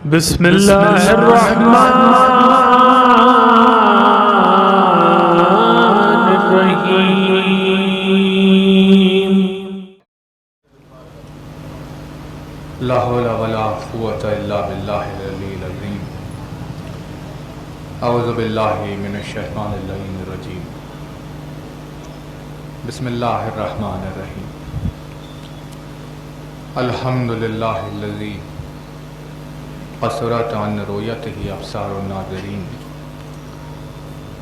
बिस्मिल्लाहिर्रहमानिर्रहीम। ला हौला वला कुव्वता इल्ला बिल्लाहिल अलीय्यिल अज़ीम। अऊज़ु बिल्लाहि मिनश शैतानिर रजीम। बिस्मिल्लाहिर्रहमानिर्रहीम। अल्हम्दुलिल्लाहिल्लज़ी क़सरत अन रुयतिही अब्सारुन नाज़िरीन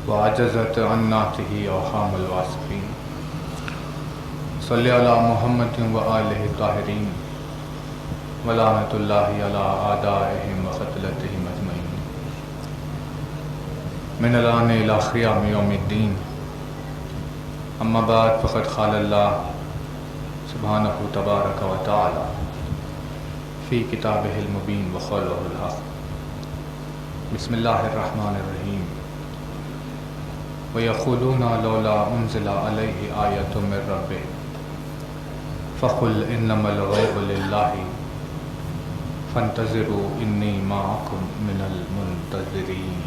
व अजज़त अन नातिही अवहामुल वासिफ़ीन। सल्लि अला मुहम्मदिन व आलिहि ताहिरीन व लानतुल्लाहि अला आदाइहिम व क़त्लतिहिम अजमईन। मिनल आन इला क़ियाम यौमिद्दीन। अम्मा बाद फ़क़द क़ालल्लाह सुब्हानहु तबारक व तआला फ़ी किताबिहिल मुबीन व क़ौलिहिल हक़। बिस्मिल्लाहिर्रहमानिर्रहीम। व यक़ूलूना लौला उन्ज़िला अलैहि आयतुम मिर रब्बिह फ़क़ुल इन्नमल ग़ैबु लिल्लाहि फ़ंतज़िरू इन्नी माअकुम मिनल मुंतज़िरीन।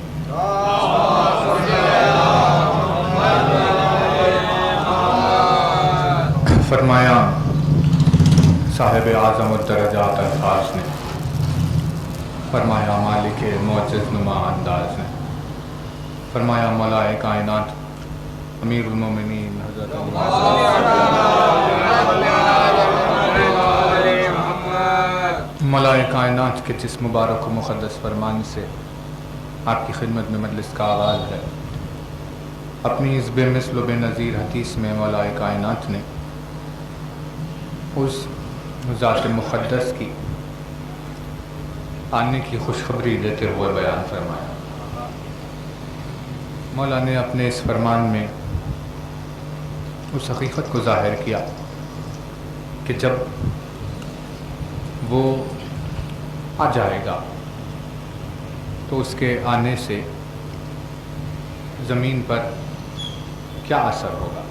फरमाया साहिब आज़म दर्जात अल्फाज ने, फरमाया मालिक मोअज़्ज़ज़ नुमा अंदाज ने, फरमाया मौलाए कायनात अमीरुल मोमिनीन हज़रत मौलाए कायनात के जिस मुबारक व मुक़द्दस फरमान से आपकी खिदमत में मजलिस का आगाज़ है। अपनी इस बेमिसल व बेनज़ीर हदीस में मौलाए कायनात ने उस ज़ात मुक़द्दस की आने की खुशखबरी देते हुए बयान फरमाया। मौला ने अपने इस फरमान में उस हकीकत को ज़ाहिर किया कि जब वो आ जाएगा तो उसके आने से ज़मीन पर क्या असर होगा।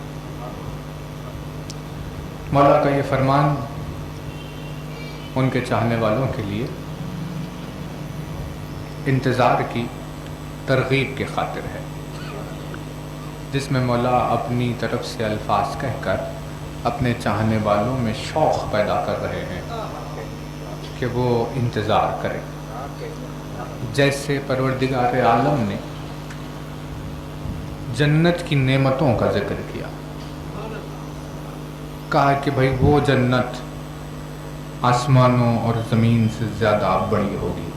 मौला का ये फरमान उनके चाहने वालों के लिए इंतज़ार की तरगीब के खातिर है, जिसमें मौला अपनी तरफ से अल्फाज कहकर अपने चाहने वालों में शौक़ पैदा कर रहे हैं कि वो इंतज़ार करें। जैसे परवरदिगार आलम ने जन्नत की नेमतों का जिक्र किया, कहा कि भाई वो जन्नत आसमानों और ज़मीन से ज़्यादा बड़ी होगी।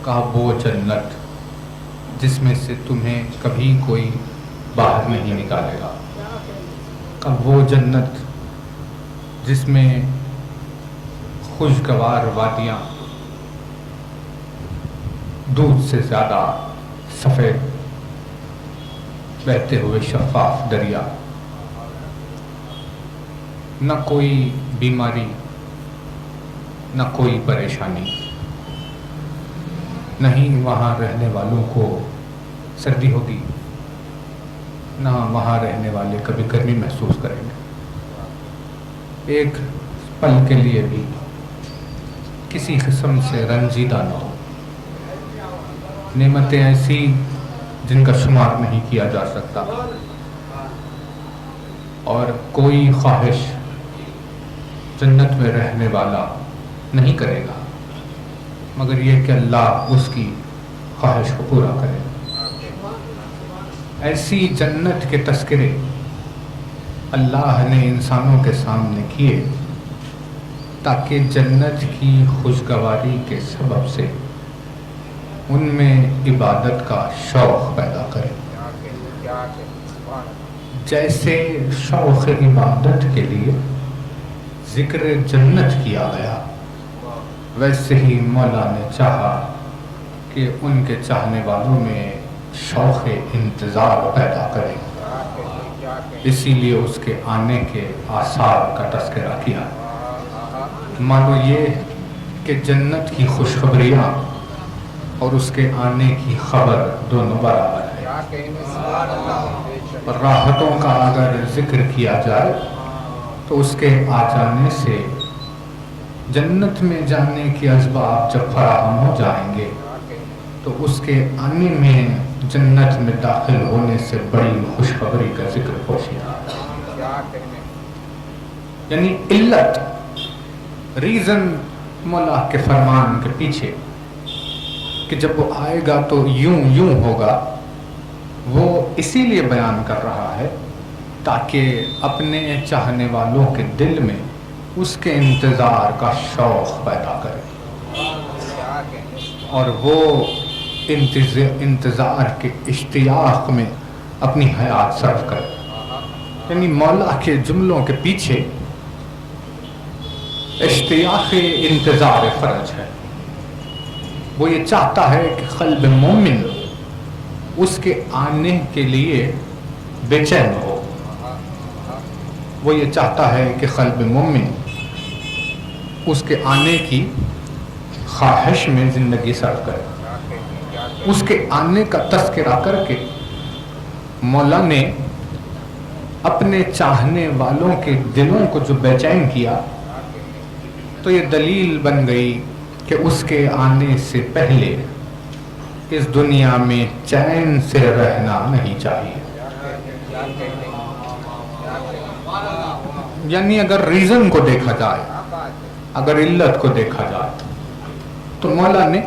कहा वो जन्नत जिसमें से तुम्हें कभी कोई बाहर नहीं निकालेगा। कहा वो जन्नत जिसमें खुशगवार वादियाँ, दूध से ज़्यादा सफ़ेद बहते हुए शफ़ाफ दरिया, न कोई बीमारी, न कोई परेशानी, नहीं वहाँ रहने वालों को सर्दी होगी, न वहाँ रहने वाले कभी गर्मी महसूस करेंगे। एक पल के लिए भी किसी किस्म से रंजीदा न हो। नेमतें ऐसी जिनका शुमार नहीं किया जा सकता, और कोई ख्वाहिश जन्नत में रहने वाला नहीं करेगा मगर ये कि अल्लाह उसकी ख्वाहिश को पूरा करे। ऐसी जन्नत के तस्करे अल्लाह ने इंसानों के सामने किए ताकि जन्नत की खुशगवारी के सबब से उनमें इबादत का शौक़ पैदा करे। जैसे शौक़ इबादत के लिए ज़िक्र जन्नत किया गया, वैसे ही मौला ने चाहा कि उनके चाहने वालों में शौक़ इंतज़ार पैदा करे। इसीलिए उसके आने के आसार का तज़किरा किया। मानो ये कि जन्नत की खुशखबरियाँ और उसके आने की खबर दोनों बराबर है। और राहतों का अगर जिक्र किया जाए तो उसके आ जाने से जन्नत में जाने के असबाब जब फराहम हो जाएंगे तो उसके आने में जन्नत में दाखिल होने से बड़ी खुशखबरी का जिक्र पोशीदा है। यानी इल्लत, रीज़न मौला के फरमान के पीछे कि जब वो आएगा तो यूं यूं होगा, वो इसीलिए बयान कर रहा है ताकि अपने चाहने वालों के दिल में उसके इंतज़ार का शौक़ पैदा करे और वो इंतज़ार के इश्तियाक़ में अपनी हयात सर्फ करे। यानी मौला के जुमलों के पीछे इश्तियाक़ इंतज़ार फ़र्ज है। वो ये चाहता है कि क़ल्ब मोमिन उसके आने के लिए बेचैन हो। वो ये चाहता है कि क़ल्ब मोमिन उसके आने की ख्वाहिश में ज़िंदगी सर्फ करे। उसके आने का तज़किरा करके मौला ने अपने चाहने वालों के दिलों को जो बेचैन किया, तो ये दलील बन गई कि उसके आने से पहले इस दुनिया में चैन से रहना नहीं चाहिए। यानी अगर रीज़न को देखा जाए, अगर इल्लत को देखा जाए, तो मौला ने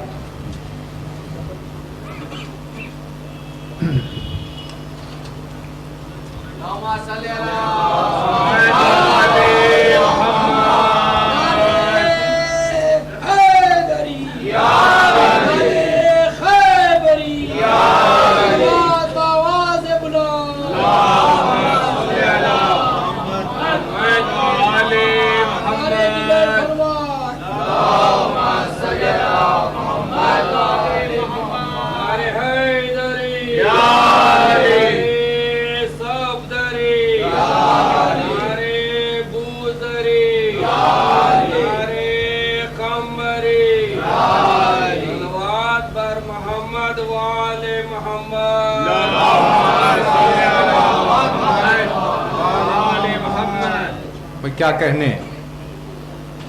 क्या कहने,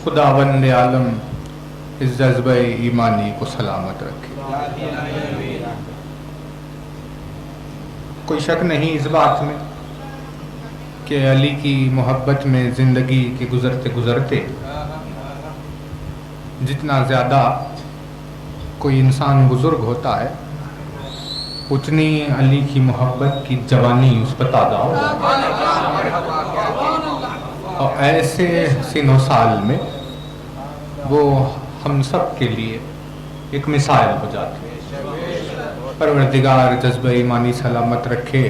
खुदावंद आलम इस जज्बे ईमानी को सलामत रखे। कोई शक नहीं इस बात में कि अली की मोहब्बत में ज़िंदगी के गुज़रते गुज़रते जितना ज़्यादा कोई इंसान बुज़ुर्ग होता है, उतनी अली की मोहब्बत की जवानी उस पर ताज़ा होती है। और ऐसे सीनो साल में वो हम सब के लिए एक मिसाल हो जाती है। परवरदिगार जज्बे ईमानी सलामत रखे,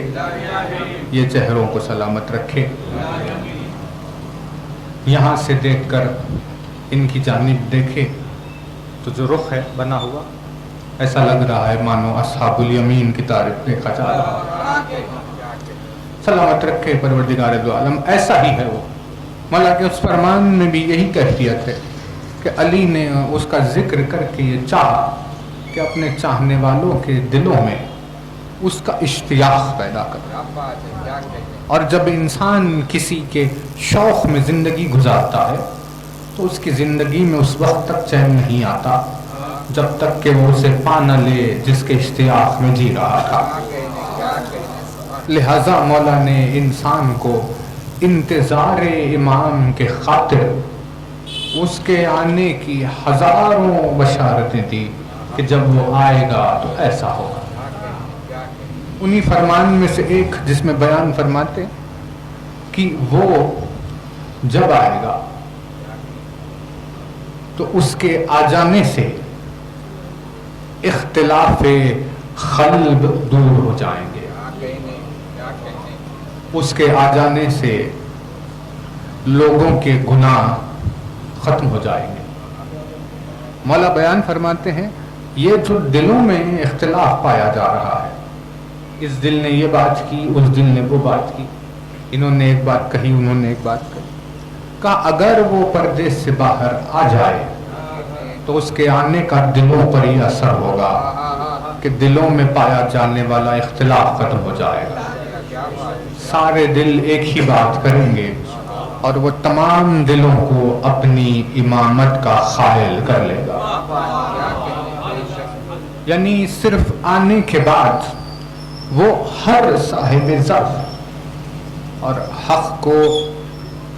ये चेहरों को सलामत रखे। यहाँ से देखकर इनकी जानिब देखे तो जो रुख है बना हुआ, ऐसा लग रहा है मानो अस्हाबुल यमीन की तारीफ देखा जा रहा है। सलामत रखे परवरदिगार दो आलम, ऐसा ही है वो। मौला के उस फरमान में भी यही कैफियत है कि अली ने उसका जिक्र करके ये चाहा कि अपने चाहने वालों के दिलों में उसका इश्तियाक़ पैदा करे। और जब इंसान किसी के शौक़ में ज़िंदगी गुजारता है तो उसकी ज़िंदगी में उस वक्त तक चैन नहीं आता जब तक कि वो उसे पा न ले जिसके इश्तियाक़ में जी रहा था। लिहाजा मौला ने इंसान को इंतज़ार इमाम के खातिर उसके आने की हज़ारों बशारतें दी कि जब वो आएगा तो ऐसा होगा। उन्हीं फरमान में से एक जिसमें बयान फरमाते कि वो जब आएगा तो उसके आ जाने से इख्तिलाफ़े क़ल्ब दूर हो जाएंगे, उसके आ जाने से लोगों के गुनाह ख़त्म हो जाएंगे। मौला बयान फरमाते हैं ये जो दिलों में इख्तिलाफ पाया जा रहा है, इस दिल ने ये बात की, उस दिल ने वो बात की, इन्होंने एक बात कही, उन्होंने एक बात कही, कहा अगर वो पर्दे से बाहर आ जाए तो उसके आने का दिलों पर ही असर होगा कि दिलों में पाया जाने वाला इख्तिलाफ खत्म हो जाएगा। सारे दिल एक ही बात करेंगे और वो तमाम दिलों को अपनी इमामत का ख़ाइल कर लेगा। यानी सिर्फ आने के बाद वो हर साहिब ज़र्फ़ और हक़ को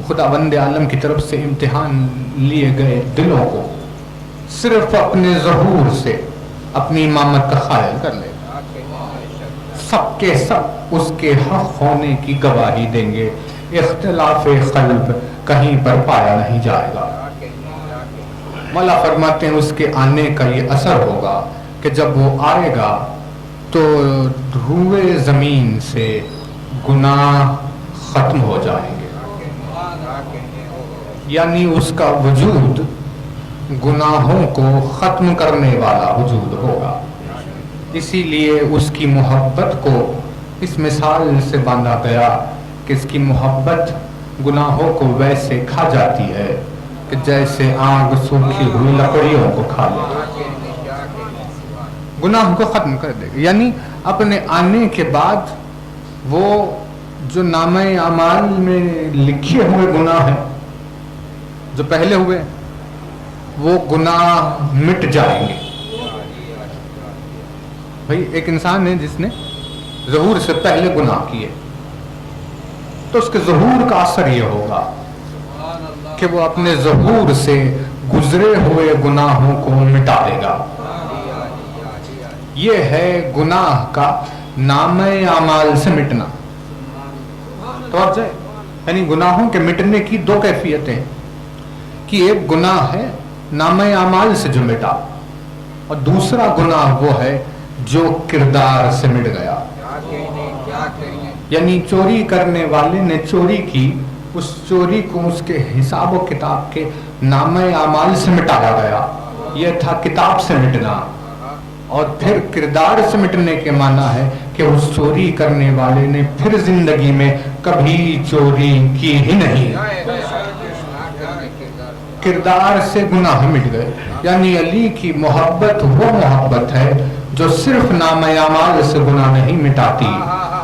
खुदावंद आलम की तरफ से इम्तिहान लिए गए दिलों को सिर्फ अपने ज़हूर से अपनी इमामत का ख़ाइल कर लेगा। सबके सब उसके हक़ होने की गवाही देंगे। इख्तिलाफ़ क़ल्ब कहीं पर पाया नहीं जाएगा। मौला फरमाते हैं उसके आने का ये असर होगा कि जब वो आएगा तो रूए ज़मीन से गुनाह ख़त्म हो जाएंगे। यानी उसका वजूद गुनाहों को ख़त्म करने वाला वजूद होगा। इसीलिए उसकी मोहब्बत को इस मिसाल से बांधा गया कि इसकी मोहब्बत गुनाहों को वैसे खा जाती है कि जैसे आग सूखी हुई लकड़ियों को खा ले, गुनाह को ख़त्म कर देगी। यानी अपने आने के बाद वो जो नामे अमाल में लिखे हुए गुनाह हैं जो पहले हुए वो गुनाह मिट जाएंगे। भाई एक इंसान है जिसने ज़हूर से पहले गुनाह किए तो उसके ज़हूर का असर ये होगा कि वो अपने ज़हूर से गुजरे हुए गुनाहों को मिटा देगा। ये है गुनाह का नामे अमाल से मिटना। तो यानी गुनाहों के मिटने की दो कैफियतें हैं कि एक गुनाह है नामे अमाल से जो मिटा और दूसरा गुनाह वो है जो किरदार से मिट गया। यानी चोरी करने वाले ने चोरी की, उस चोरी को उसके हिसाब व किताब के नामे अमाल से मिटाया गया। यह था किताब से मिटना। और फिर किरदार से मिटने के माना है कि उस चोरी करने वाले ने फिर जिंदगी में कभी चोरी की ही नहीं। किरदार से गुनाह मिट गए। यानी अली की मोहब्बत वो मोहब्बत है जो सिर्फ नामे अमाल से गुनाह नहीं मिटाती,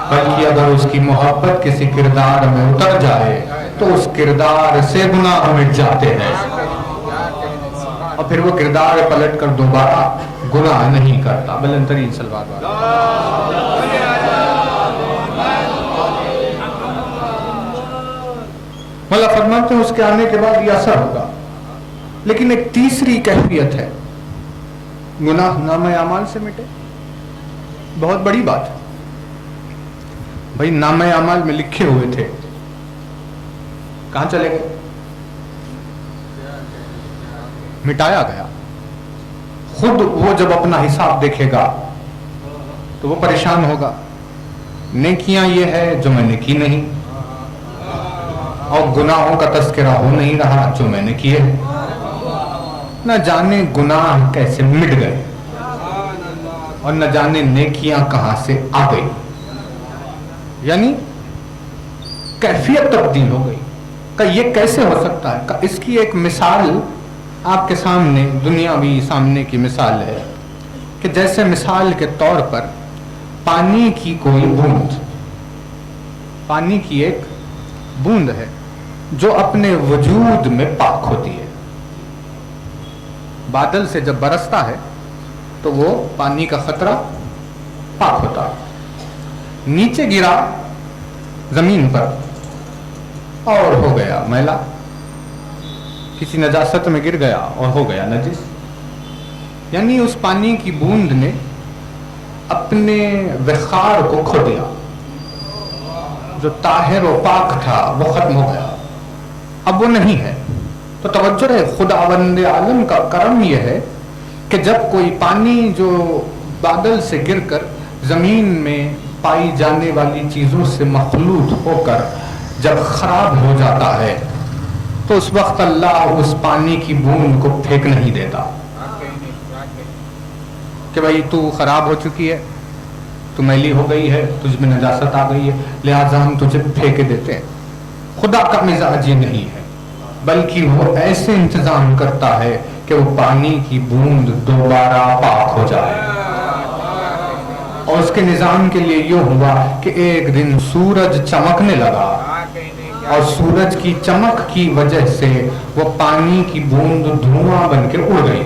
बल्कि अगर उसकी मोहब्बत किसी किरदार में उतर जाए तो उस किरदार से गुनाह मिट जाते हैं और फिर वो किरदार पलट कर दोबारा गुनाह नहीं करता। बुलंदतरीन सलवात मतलब फरमाते हैं उसके आने के बाद ये असर होगा। लेकिन एक तीसरी कैफियत है गुनाह नामे अमाल से मिटे। बहुत बड़ी बात है भाई। नामे अमाल में लिखे हुए थे, कहां चले गए? मिटाया गया। खुद वो जब अपना हिसाब देखेगा तो वो परेशान होगा। नेकियां ये है जो मैंने की नहीं और गुनाहों का तस्करा हो नहीं रहा जो मैंने किए। न जाने गुनाह कैसे मिट गए और न जाने नेकियां कहां से आ गई। यानी कैफियत तब्दील हो गई। का ये कैसे हो सकता है? का इसकी एक मिसाल आपके सामने, दुनियावी सामने की मिसाल है कि जैसे मिसाल के तौर पर पानी की कोई बूंद, पानी की एक बूंद है जो अपने वजूद में पाक होती है। बादल से जब बरसता है तो वो पानी का खतरा पाक होता है। नीचे गिरा जमीन पर और हो गया मैला, किसी नजासत में गिर गया और हो गया नजिस। यानी उस पानी की बूंद ने अपने वखार को खो दिया। जो ताहिर व पाक था वो खत्म हो गया, अब वो नहीं है। तो तवज्जो है, खुदावंद आलम का करम यह है कि जब कोई पानी जो बादल से गिरकर जमीन में पाई जाने वाली चीजों से मखलूत होकर जब खराब हो जाता है तो उस वक्त अल्लाह उस पानी की बूंद को फेंक नहीं देता कि भाई तू खराब हो चुकी है, तू मैली हो गई है, तुझ में नजासत आ गई है, लिहाजा हम तुझे फेंक देते हैं। खुदा का मिजाज ये नहीं है, बल्कि वो ऐसे इंतजाम करता है कि वो पानी की बूंद दोबारा पाक हो जाए। और उसके निजाम के लिए ये हुआ कि एक दिन सूरज चमकने लगा और सूरज की चमक की वजह से वो पानी की बूंद धुआं बन के उड़ गई।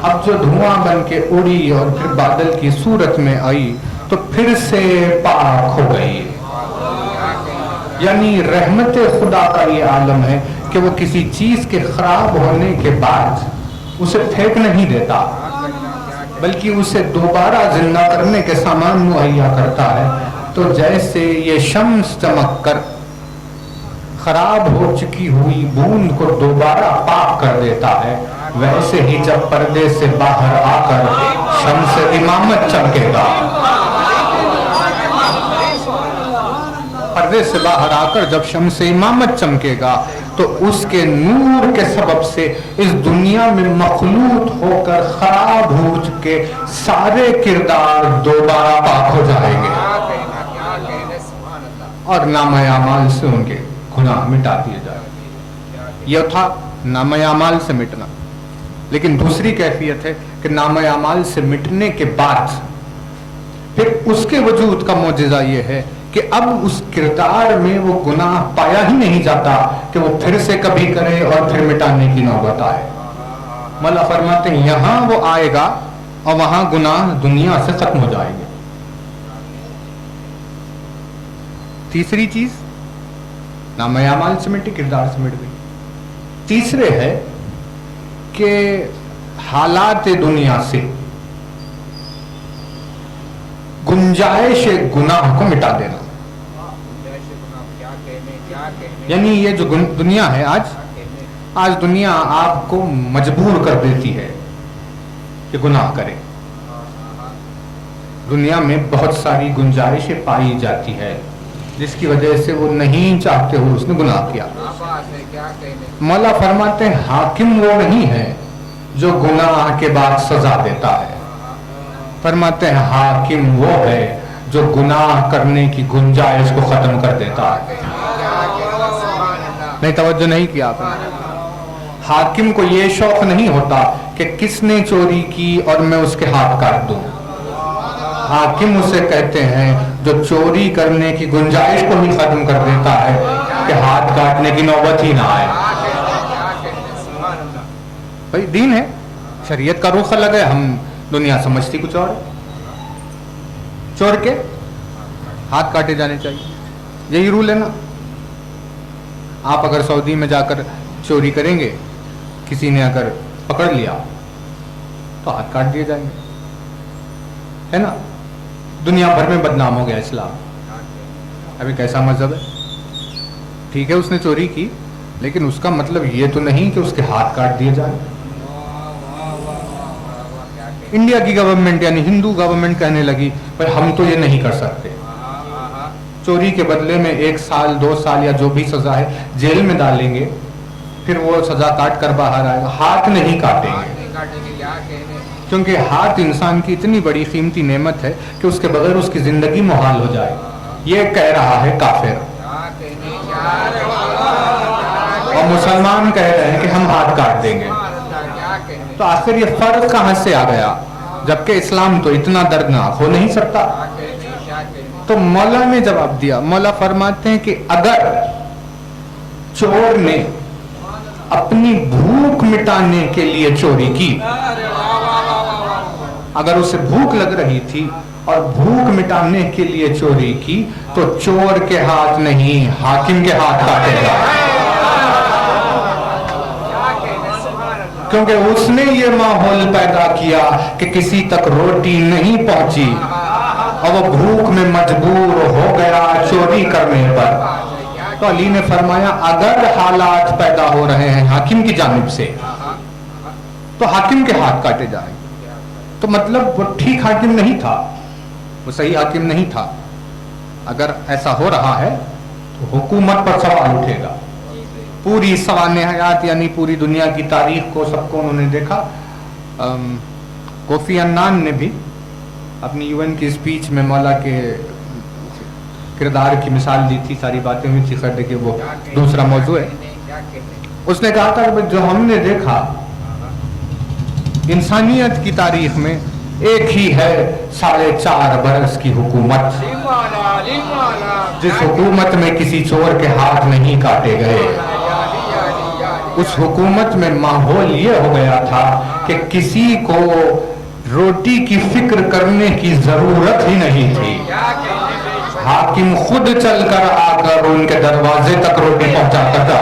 अब जो धुआं बन के उड़ी और फिर बादल की सूरत में आई तो फिर से पाक हो गई। यानी रहमत खुदा का ये आलम है कि वो किसी चीज के खराब होने के बाद उसे फेंक नहीं देता, बल्कि उसे दोबारा जिंदा करने के सामान मुहैया करता है। तो जैसे ये शम्स चमक कर खराब हो चुकी हुई बूंद को दोबारा पाक कर देता है, वैसे ही जब पर्दे से बाहर आकर शम्स इमामत चमकेगा, पर्दे से बाहर आकर जब शम्स इमामत चमकेगा तो उसके नूर के सबब से इस दुनिया में मखलूत होकर खराब हो चुके सारे किरदार दोबारा पाक हो जाएंगे और नामे अमाल से उनके गुनाह मिटा दिए जाएंगे। यह था नामे अमाल से मिटना। लेकिन दूसरी कैफियत है कि नामे अमाल से मिटने के बाद फिर उसके वजूद का मौजज़ा यह है कि अब उस किरदार में वो गुनाह पाया ही नहीं जाता कि वो फिर से कभी करे और फिर मिटाने की नौबत आए। मौला फरमाते हैं यहां वो आएगा और वहां गुनाह दुनिया से खत्म हो जाएंगे। तीसरी चीज नामे अमाल से मिटी, किरदार से मिट गई। तीसरे है कि हालात दुनिया से गुंजाइश गुनाह को मिटा देना। यानी ये जो दुनिया है आज दुनिया आपको मजबूर कर देती है कि गुनाह करें। दुनिया में बहुत सारी गुंजाइशें पाई जाती है जिसकी वजह से वो नहीं चाहते हुए उसने गुनाह किया। मौला फरमाते हैं हाकिम वो नहीं है जो गुनाह के बाद सजा देता है, फरमाते हैं हाकिम वो है जो गुनाह करने की गुंजाइश को खत्म कर देता है। नहीं, तवज्जो नहीं किया आपने। हाकिम को ये शौक नहीं होता कि किसने चोरी की और मैं उसके हाथ काट दूं। हाकिम उसे कहते हैं जो चोरी करने की गुंजाइश को ही खत्म कर देता है कि हाथ काटने की नौबत ही ना आए। भाई दीन है, शरीयत का रुख अलग है, हम दुनिया समझती कुछ और। चोर के हाथ काटे जाने चाहिए, यही रूल है ना। आप अगर सऊदी में जाकर चोरी करेंगे, किसी ने अगर पकड़ लिया तो हाथ काट दिए जाएंगे, है ना। दुनिया भर में बदनाम हो गया इस्लाम। अभी कैसा मजहब है? ठीक है उसने चोरी की, लेकिन उसका मतलब ये तो नहीं कि उसके हाथ काट दिए जाए। इंडिया की गवर्नमेंट यानी हिंदू गवर्नमेंट कहने लगी पर हम तो ये नहीं कर सकते, चोरी के बदले में 1 साल 2 साल या जो भी सजा है जेल में डालेंगे, फिर वो सजा काट कर बाहर आएगा, हाथ नहीं काटेंगे। क्योंकि हाथ इंसान की इतनी बड़ी कीमती नेमत है कि उसके बगैर उसकी जिंदगी मुहाल हो जाए। ये कह रहा है काफिर, और मुसलमान कह रहे हैं कि हम हाथ काट देंगे। तो आखिर ये फर्क कहां से आ गया, जबकि इस्लाम तो इतना दर्दनाक हो नहीं सकता। तो मौला ने जवाब दिया, मौला फरमाते हैं कि अगर चोर ने अपनी भूख मिटाने के लिए चोरी की, अगर उसे भूख लग रही थी और भूख मिटाने के लिए चोरी की, तो चोर के हाथ नहीं हाकिम के हाथ काटेगा, क्योंकि उसने ये माहौल पैदा किया कि किसी तक रोटी नहीं पहुंची और वो भूख में मजबूर हो गया चोरी करने पर। तो अली ने फरमाया अगर हालात पैदा हो रहे हैं हाकिम की जानिब से तो हाकिम के हाथ काटे जाएंगे। तो मतलब वो ठीक हाकिम नहीं था, वो सही हाकिम नहीं था। अगर ऐसा हो रहा है तो हुकूमत पर सवाल उठेगा। पूरी सवाने हयात यानी पूरी दुनिया की तारीख को सबको उन्होंने देखा। कोफी अन्नान ने भी अपनी यूएन की स्पीच में मौला के किरदार की मिसाल दी थी, सारी बातें हुई थी, खैर देखिए वो दूसरा मौजू है। उसने कहा था कि जो हमने देखा इंसानियत की तारीख में एक ही है 4.5 बरस की हुकूमत, जिस हुकूमत में किसी चोर के हाथ नहीं काटे गए, उस हुकूमत में माहौल ये हो गया था कि किसी को रोटी की फिक्र करने की जरूरत ही नहीं थी। हाकिम खुद चलकर आकर उनके दरवाजे तक रोटी पहुंचाता था।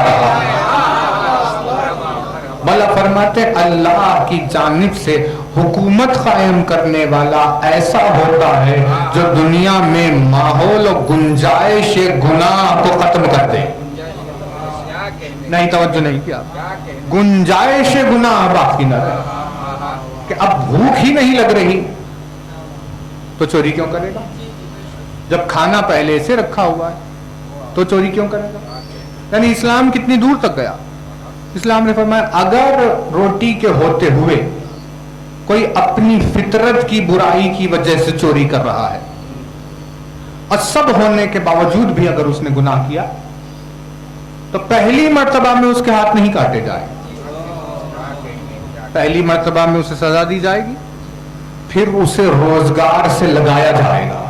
भला फरमाते अल्लाह की जानिब से हुकूमत कायम करने वाला ऐसा होता है जो दुनिया में माहौल और गुंजाइश गुनाह को खत्म कर दे। नहीं, तवज्जो नहीं किया। गुंजाइश गुनाह बाकी न रहे कि अब भूख ही नहीं लग रही तो चोरी क्यों करेगा? जब खाना पहले से रखा हुआ है तो चोरी क्यों करेगा? यानी इस्लाम कितनी दूर तक गया। इस्लाम ने फरमाया अगर रोटी के होते हुए कोई अपनी फितरत की बुराई की वजह से चोरी कर रहा है और सब होने के बावजूद भी अगर उसने गुनाह किया तो पहली मर्तबा में उसके हाथ नहीं काटे जाए, पहली मर्तबा में उसे सजा दी जाएगी, फिर उसे रोजगार से लगाया जाएगा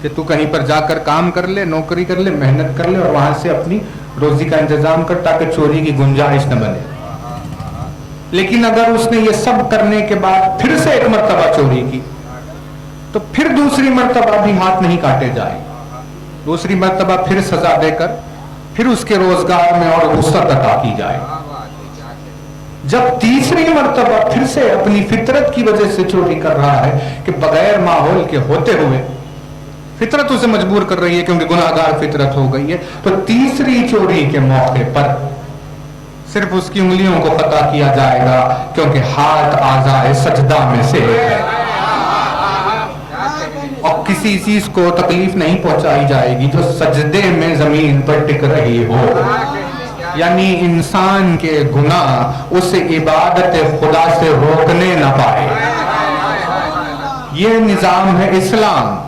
कि तू कहीं पर जाकर काम कर ले, नौकरी कर ले, मेहनत कर ले और वहां से अपनी रोजी का इंतजाम कर ताकि चोरी की गुंजाइश न बने। लेकिन अगर उसने ये सब करने के बाद फिर से एक मर्तबा चोरी की तो फिर दूसरी मर्तबा भी हाथ नहीं काटे जाए, दूसरी मर्तबा फिर सजा देकर फिर उसके रोजगार में और वुसअत अता की जाए। जब तीसरी मर्तबा फिर से अपनी फितरत की वजह से चोरी कर रहा है कि बगैर माहौल के होते हुए फितरत उसे मजबूर कर रही है क्योंकि गुनाहगार फितरत हो गई है, तो तीसरी चोरी के मौके पर सिर्फ उसकी उंगलियों को कता किया जाएगा क्योंकि हाथ आज़ाए सजदा में से है और किसी चीज को तकलीफ नहीं पहुंचाई जाएगी जो सजदे में जमीन पर टिक रही हो। यानी इंसान के गुनाह उसे इबादत खुदा से रोकने न पाए। ये निजाम है इस्लाम।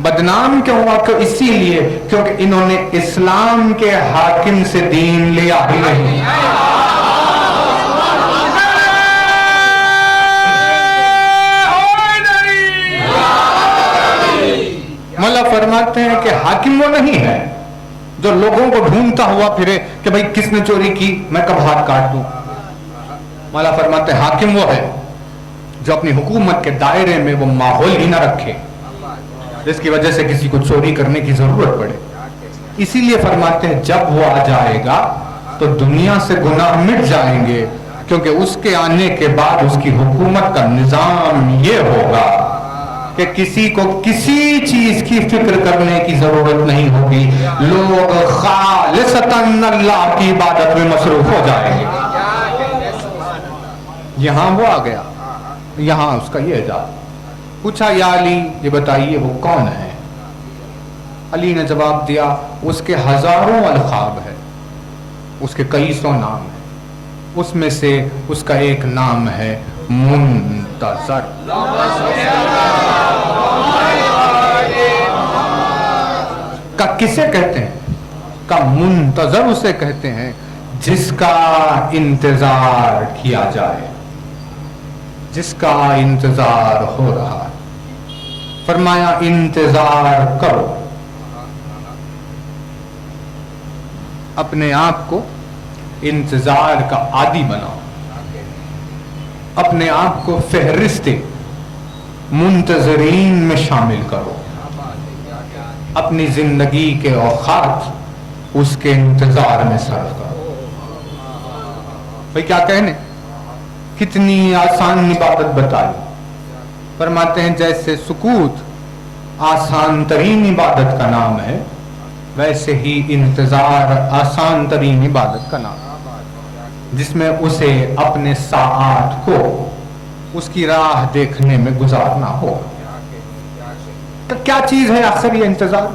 बदनाम क्यों हुआ? क्यों? इसीलिए क्योंकि इन्होंने इस्लाम के हाकिम से दीन लिया ही नहीं। मौला फरमाते हैं कि हाकिम वो नहीं है जो लोगों को ढूंढता हुआ फिरे कि भाई किसने चोरी की, मैं कब हाथ काट दूं। मौला फरमाते हैं हाकिम वो है जो अपनी हुकूमत के दायरे में वो माहौल ही ना रखे जिसकी वजह से किसी को चोरी करने की जरूरत पड़े। इसीलिए फरमाते हैं जब वो आ जाएगा तो दुनिया से गुनाह मिट जाएंगे क्योंकि उसके आने के बाद उसकी हुकूमत का निजाम ये होगा कि किसी को किसी चीज की फिक्र करने की जरूरत नहीं होगी। लोग खालिसतन अल्लाह की इबादत में मसरूफ हो जाएंगे। यहां वो आ गया, यहां उसका ये एजाज। पूछा या अली ये बताइए वो कौन है? अली ने जवाब दिया उसके हजारों अलखाब है, उसके कई सौ नाम है, उसमें से उसका एक नाम है मुंतजर। का किसे कहते हैं? का मुंतजर उसे कहते हैं जिसका इंतजार किया जाए, जिसका इंतजार हो रहा है। फरमाया इंतजार करो, अपने आप को इंतजार का आदी बनाओ, अपने आप को फहरिस्ते मुंतजरीन में शामिल करो, अपनी जिंदगी के औकात उसके इंतजार में सर्व करो। भाई क्या कहने, कितनी आसान इबादत बताई। फरमाते हैं जैसे सुकूत आसान तरीन इबादत का नाम है वैसे ही इंतजार आसान तरीन इबादत का नाम है जिसमें उसे अपने साआत को उसकी राह देखने में गुजारना हो। तो क्या चीज है आखिर ये इंतजार?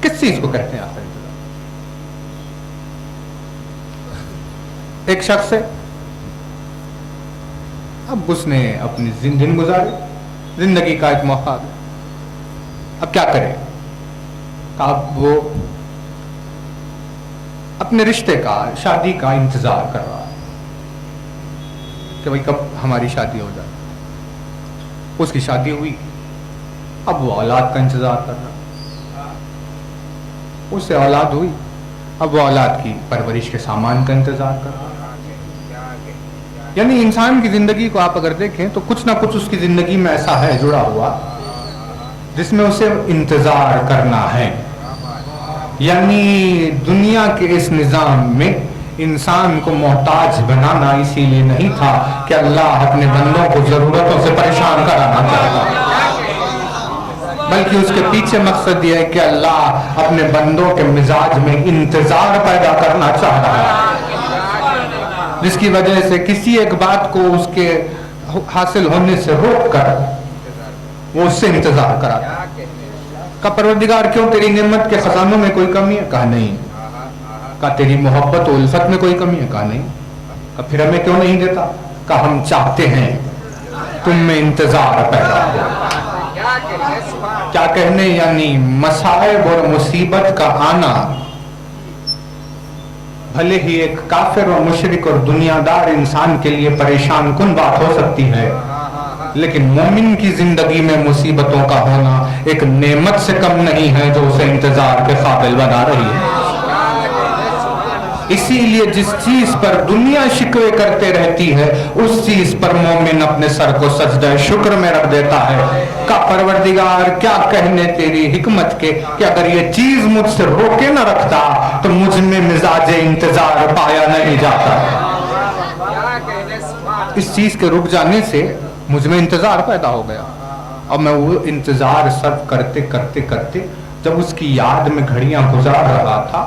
किस चीज को कहते हैं आखिर इंतजार? एक शख्स है, अब उसने अपनी दिन गुजारे, जिंदगी का एक मौका है, अब क्या करे? अब वो अपने रिश्ते का, शादी का इंतजार कर रहा है कि भाई कब हमारी शादी हो जाए। उसकी शादी हुई, अब वो औलाद का इंतजार कर रहा, उससे औलाद हुई, अब वो औलाद की परवरिश के सामान का इंतजार कर रहा। यानी इंसान की जिंदगी को आप अगर देखें तो कुछ ना कुछ उसकी जिंदगी में ऐसा है जुड़ा हुआ जिसमें उसे इंतजार करना है। यानी दुनिया के इस निजाम में इंसान को मोहताज बनाना इसीलिए नहीं था कि अल्लाह अपने बंदों को जरूरतों से परेशान कराना चाहता, बल्कि उसके पीछे मकसद यह है कि अल्लाह अपने बंदों के मिजाज में इंतजार पैदा करना चाह रहा है, जिसकी वजह से किसी एक बात को उसके हासिल होने से रोक कर वो उससे इंतजार कराता। का परवरदिगार क्यों तेरी नेमत के खजानों में कोई कमी है? कहा नहीं। का तेरी मोहब्बत और उल्फत में कोई कमी है? कहा नहीं। का फिर हमें क्यों नहीं देता? का हम चाहते हैं तुम में इंतजार पैदा हो। क्या कहने, यानी मसाइब और मुसीबत का आना भले ही एक काफिर और मुशरिक और दुनियादार इंसान के लिए परेशान कुन बात हो सकती है, लेकिन मोमिन की जिंदगी में मुसीबतों का होना एक नेमत से कम नहीं है जो उसे इंतजार के काबिल बना रही है। इसीलिए जिस चीज पर दुनिया शिकवे करते रहती है उस चीज पर मोमिन अपने सर को सजदा शुक्र में रख देता है। का परवरदिगार क्या कहने तेरी हिकमत के कि अगर ये चीज मुझसे रोके न रखता तो मुझ में मिजाज इंतजार पाया नहीं जाता। इस चीज के रुक जाने से मुझ में इंतजार पैदा हो गया। अब मैं वो इंतजार सब करते करते करते जब उसकी याद में घड़ियां गुजार रहा था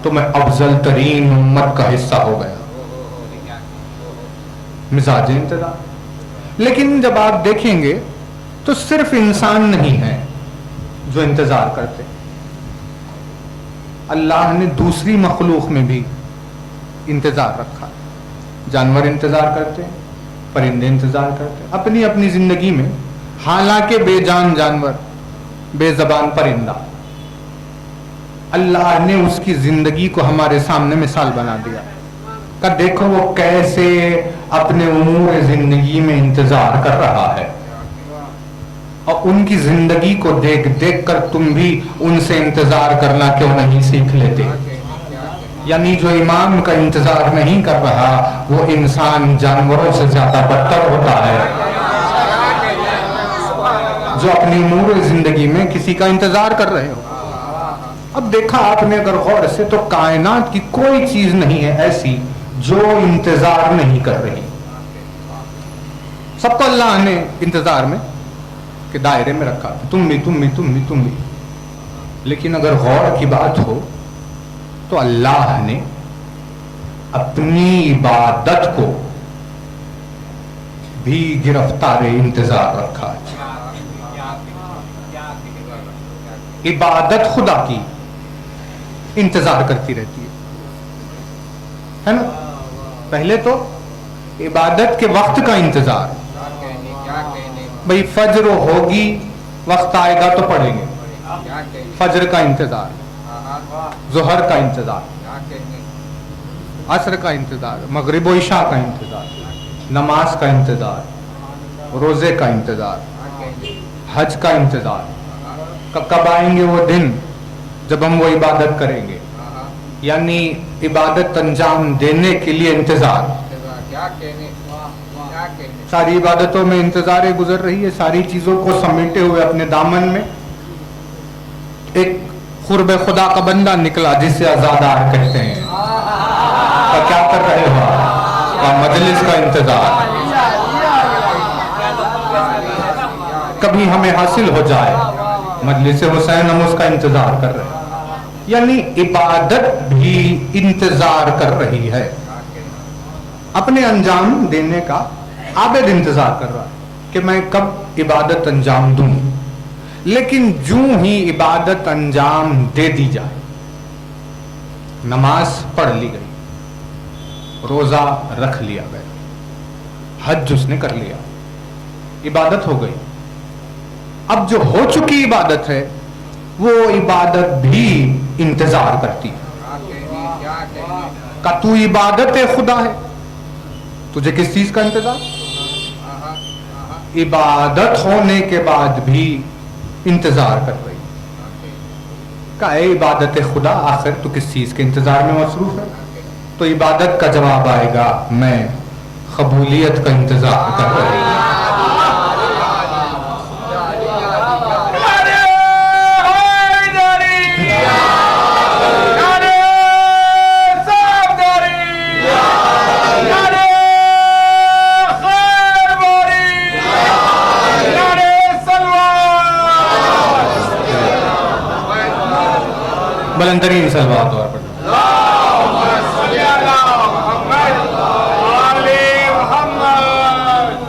तो मैं अफजल तरीन उम्मत का हिस्सा हो गया, मिजाज इंतजार। लेकिन जब आप देखेंगे तो सिर्फ इंसान नहीं है जो इंतजार करते, अल्लाह ने दूसरी मखलूक में भी इंतजार रखा। जानवर इंतजार करते हैं, परिंदे इंतजार करते हैं अपनी अपनी जिंदगी में। हालांकि बेजान जानवर, बेजबान परिंदा, अल्लाह ने उसकी जिंदगी को हमारे सामने मिसाल बना दिया का देखो वो कैसे अपने उमूर जिंदगी में इंतजार कर रहा है, और उनकी जिंदगी को देख देख कर तुम भी उनसे इंतजार करना क्यों नहीं सीख लेते। यानी जो इमाम का इंतजार नहीं कर रहा वो इंसान जानवरों से ज्यादा बदतर होता है, जो अपनी उमूर जिंदगी में किसी का इंतजार कर रहे हो। अब देखा आपने अगर गौर से तो कायनात की कोई चीज नहीं है ऐसी जो इंतजार नहीं कर रही। सबको अल्लाह ने इंतजार में के दायरे में रखा, तुम भी तुम भी तुम भी तुम भी। लेकिन अगर गौर की बात हो तो अल्लाह ने अपनी इबादत को भी गिरफ्तार इंतजार रखा। इबादत खुदा की इंतजार करती रहती है ना। पहले तो इबादत के वक्त का इंतजार, भाई फज्र होगी वक्त आएगा तो पढ़ेंगे, फज्र का इंतजार, जोहर का इंतजार, असर का इंतजार, मगरिब इशा का इंतजार, नमाज का इंतजार, रोजे का इंतजार, हज का इंतजार। कब आएंगे वो दिन जब हम वो इबादत करेंगे, यानी इबादत अंजाम देने के लिए इंतजार। सारी इबादतों में इंतजार गुजर रही है, सारी चीजों को समेटे हुए अपने दामन में। एक खुर्ब खुदा का बंदा निकला जिसे अज़ादार कहते हैं, तो क्या कर रहे हो? मजलिस का इंतजार, कभी हमें हासिल हो जाए मजलिस हुसैन, हम उसका इंतजार कर रहे हैं। यानी इबादत भी इंतजार कर रही है, अपने अंजाम देने का आबिद इंतजार कर रहा है कि मैं कब इबादत अंजाम दूं। लेकिन जूं ही इबादत अंजाम दे दी जाए, नमाज पढ़ ली गई, रोजा रख लिया गया, हज उसने कर लिया, इबादत हो गई। अब जो हो चुकी इबादत है वो इबादत भी इंतजार करती है। का तू इबादत है खुदा है, तुझे किस चीज का इंतजार? इबादत होने के बाद भी इंतजार कर रही। का इबादत खुदा, आखिर तो किस चीज के इंतजार में मसरूफ है? तो इबादत का जवाब आएगा, मैं कबूलियत का इंतजार कर रही हूँ। बुलंदतरीन सलवात तौर पर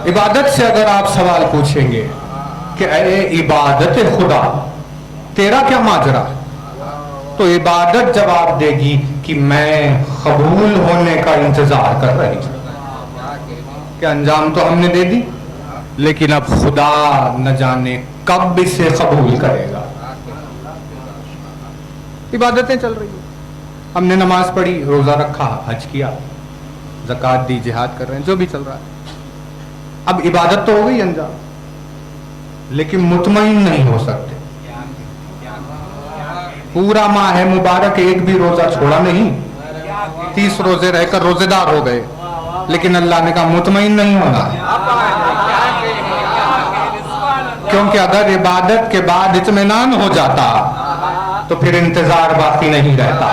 इबादत से अगर आप सवाल पूछेंगे कि ए इबादत खुदा तेरा क्या माजरा है, तो इबादत जवाब देगी कि मैं कबूल होने का इंतजार कर रही हूं। क्या अंजाम तो हमने दे दी, लेकिन अब खुदा न जाने कब इसे कबूल करेगा। इबादतें चल रही है, हमने नमाज पढ़ी, रोजा रखा, हज किया, ज़कात दी, जिहाद कर रहे हैं, जो भी चल रहा है। अब इबादत तो हो गई अंजाम, लेकिन मुतमईन नहीं हो सकते। पूरा माह है मुबारक, एक भी रोजा छोड़ा नहीं, 30 रोजे रहकर रोजेदार हो गए, लेकिन अल्लाह ने कहा मुतमईन नहीं होना है। क्योंकि अगर इबादत के बाद इत्मीनान हो जाता तो फिर इंतजार बाकी नहीं रहता।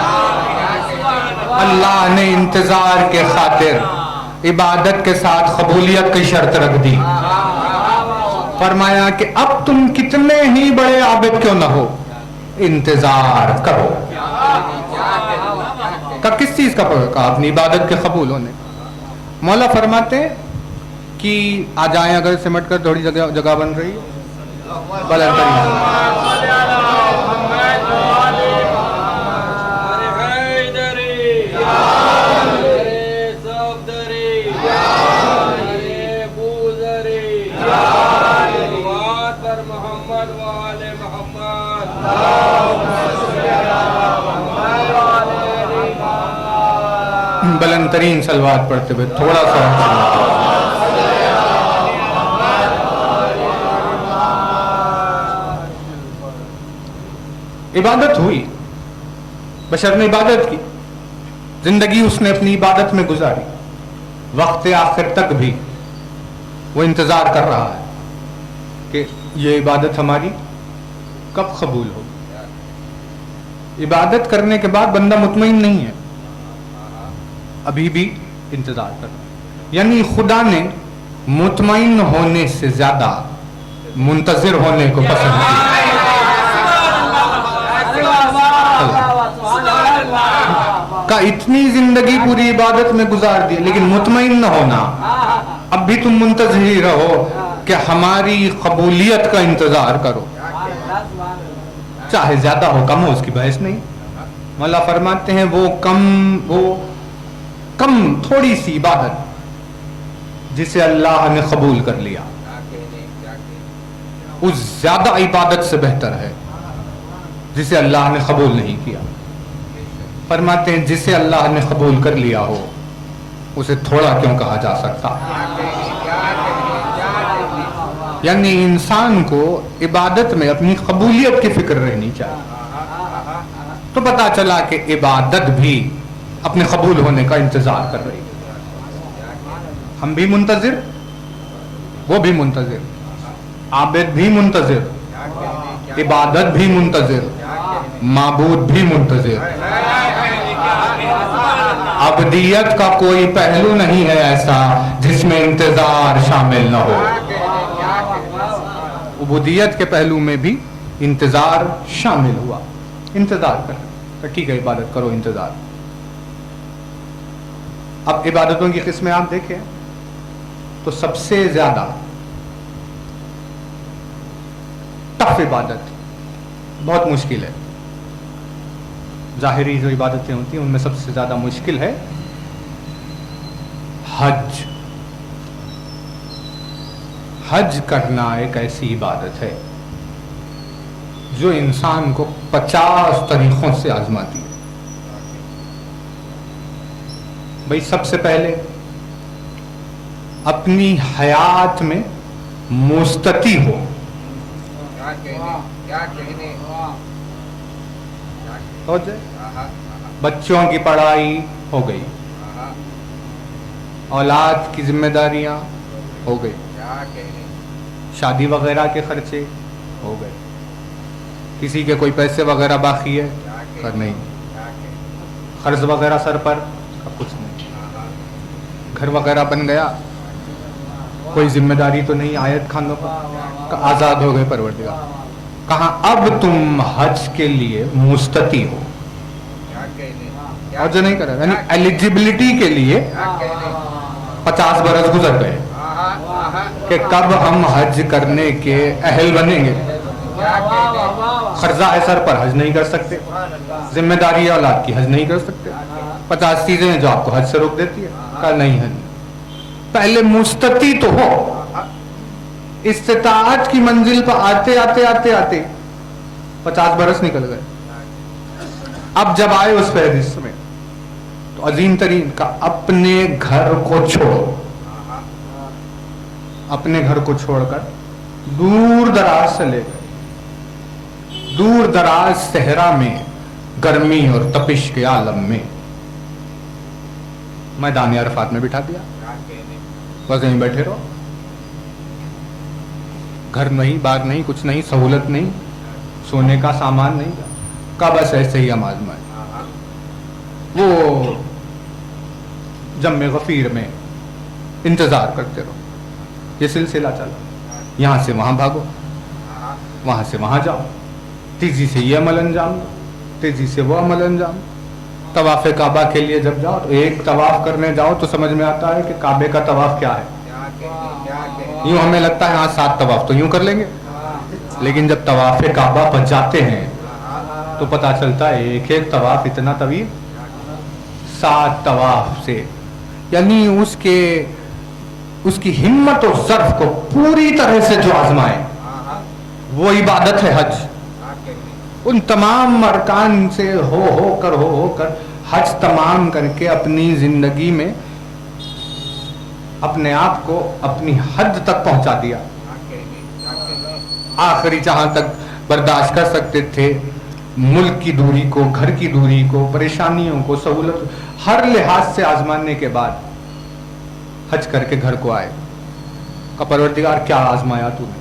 अल्लाह ने इंतजार के खातिर इबादत के साथ कबूलियत की शर्त रख दी। फरमाया कि अब तुम कितने ही बड़े आबिद क्यों न हो, इंतजार करो। का किस चीज का कहा? अपनी इबादत के कबूल होने। मौला फरमाते कि आ जाए, अगर सिमट कर थोड़ी जगह बन रही है। बुलंदतरीन सलवात पढ़ते हुए थोड़ा सा इबादत हुई, बशर ने इबादत की, जिंदगी उसने अपनी इबादत में गुजारी, वक्त आखिर तक भी वो इंतजार कर रहा है कि ये इबादत हमारी कब कबूल होगी। इबादत करने के बाद बंदा मुतमईन नहीं है, अभी भी इंतजार कर रहा है। यानी खुदा ने मुतमईन होने से ज्यादा मुंतजिर होने को पसंद किया। का इतनी जिंदगी पूरी इबादत में गुजार दी, लेकिन मुतमईन न होना। अब भी तुम मुंतजिर ही रहो कि हमारी कबूलियत का इंतजार करो, चाहे ज्यादा हो कम हो, उसकी बहस नहीं। मौला फरमाते हैं वो कम थोड़ी सी इबादत जिसे अल्लाह ने कबूल कर लिया, उस ज्यादा इबादत से बेहतर है जिसे अल्लाह ने कबूल नहीं किया। फरमाते हैं जिसे अल्लाह ने कबूल कर लिया हो उसे थोड़ा क्यों कहा जा सकता। यानी इंसान को इबादत में अपनी कबूलियत की फिक्र रहनी चाहिए। तो पता चला कि इबादत भी अपने कबूल होने का इंतजार कर रही है। हम भी मुंतजिर, वो भी मुंतजिर, आबिद भी मुंतजिर, इबादत भी मुंतजिर, माबूद भी मुंतजिर। अबदियत का कोई पहलू नहीं है ऐसा जिसमें इंतजार शामिल न हो। उबूदियत के पहलू में भी इंतजार शामिल हुआ। इंतजार कर, तो ठीक है इबादत करो, इंतजार। अब इबादतों की किस्में आप देखें तो सबसे ज्यादा टफ इबादत, बहुत मुश्किल है, जाहिरी जो इबादतें होती हैं उनमें सबसे ज्यादा मुश्किल है हज। हज करना एक ऐसी इबादत है जो इंसान को 50 तरीकों से आजमाती है। भाई सबसे पहले अपनी हयात में मुस्तती हो, हो जाए, बच्चों की पढ़ाई हो गई, औलाद की जिम्मेदारियां हो गई, शादी वगैरह के खर्चे हो गए, किसी के कोई पैसे वगैरह बाकी है कर नहीं, कर्ज वगैरह सर पर अब कुछ नहीं, घर वगैरह बन गया, कोई जिम्मेदारी तो नहीं आयत खानों पर, आजाद हो गए परवरदिगार। कहा अब तुम हज के लिए मुस्तती हो, और जो नहीं करा यानी एलिजिबिलिटी के लिए 50 बरस गुजर गए कि कब हम हज करने के अहल बनेंगे। कर्जा है सर पर, हज नहीं कर सकते, जिम्मेदारी औलाद की, हज नहीं कर सकते, 50 चीजें हैं जो आपको हज से रोक देती है, कल नहीं हज। पहले मुस्तती तो हो, इस्तिताअत की मंजिल पर आते आते आते आते 50 बरस निकल गए। अब जब आए उस फहरिस्त में तो अजीम तरीन का अपने घर को छोड़ो, अपने घर को छोड़कर दूर दराज से ले गए, दूर दराज सहरा में, गर्मी और तपिश के आलम में मैदान अरफात में बिठा दिया, बस यहीं बैठे रहो, घर नहीं, बार नहीं, कुछ नहीं, सहूलत नहीं, सोने का सामान नहीं, का बस ऐसे ही हम आजमाए। वो जम्मे गफीर में इंतजार करते रहो, ये सिलसिला चला, यहां से वहां भागो, वहां से वहां जाओ, तेजी से ये अमल अंजाम दो, तेजी से वो अमल अंजाम। तवाफ़े काबा के लिए जब जाओ तो एक तवाफ करने जाओ तो समझ में आता है कि काबे का तवाफ क्या है। यूं हमें लगता है हाँ 7 तवाफ तो यूं कर लेंगे, लेकिन जब तवाफ़े काबा पर जाते हैं तो पता चलता है एक एक तवाफ इतना तवील, 7 तवाफ से, यानी उसकी हिम्मत और ज़र्फ को पूरी तरह से जो आजमाए वो इबादत है हज। उन तमाम अरकान से हो कर हज तमाम करके अपनी जिंदगी में अपने आप को अपनी हद तक पहुंचा दिया, आखिरी जहां तक बर्दाश्त कर सकते थे, मुल्क की दूरी को, घर की दूरी को, परेशानियों को, सहूलत, हर लिहाज से आजमाने के बाद हज करके घर को आए। का परवरदिगार क्या आजमाया तूने,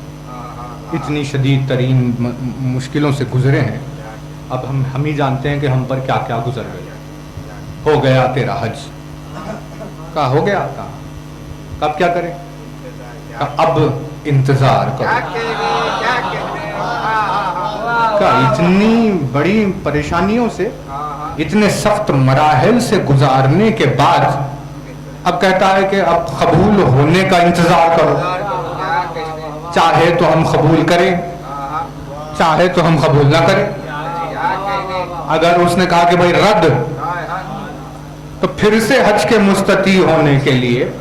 इतनी शदीद तरीन मुश्किलों से गुजरे हैं, अब हम ही जानते हैं कि हम पर क्या क्या गुजर गया। हो गया तेरा हज, का हो गया, का कब क्या करें, का अब इंतजार करो, का इतनी बड़ी परेशानियों से, इतने सख्त मराहिल से गुजारने के बाद अब कहता है कि अब कबूल होने का इंतजार करो, चाहे तो हम कबूल करें, चाहे तो हम कबूल ना करें। अगर उसने कहा कि भाई रद्द, तो फिर से हज के मुस्तती होने के लिए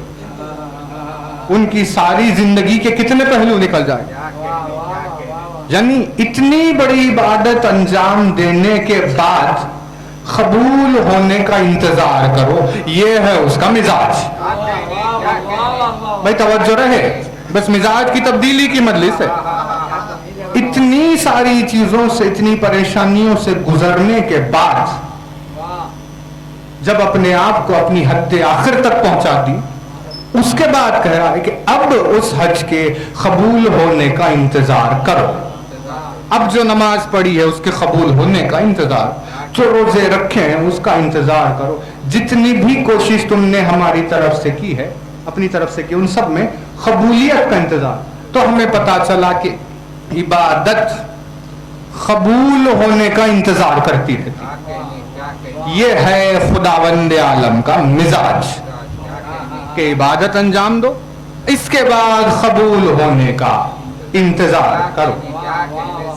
उनकी सारी जिंदगी के कितने पहलू निकल जाए। यानी इतनी बड़ी इबादत अंजाम देने के बाद कबूल होने का इंतजार करो, ये है उसका मिजाज। भाई तवज्जो रहे, बस मिजाज की तब्दीली की मजलिस है। इतनी सारी चीजों से, इतनी परेशानियों से गुजरने के बाद जब अपने आप को अपनी हद आखिर तक पहुंचा दी, उसके बाद कह रहा है कि अब उस हज के कबूल होने का इंतजार करो। अब जो नमाज पढ़ी है उसके कबूल होने का इंतजार, जो रोजे रखे हैं उसका इंतजार करो। जितनी भी कोशिश तुमने हमारी तरफ से की है, अपनी तरफ से की, उन सब में कबूलियत का इंतजार। तो हमें पता चला कि इबादत कबूल होने का इंतजार करती रहती। ये है खुदावंद आलम का मिजाज कि इबादत अंजाम दो, इसके बाद कबूल होने का इंतजार करो।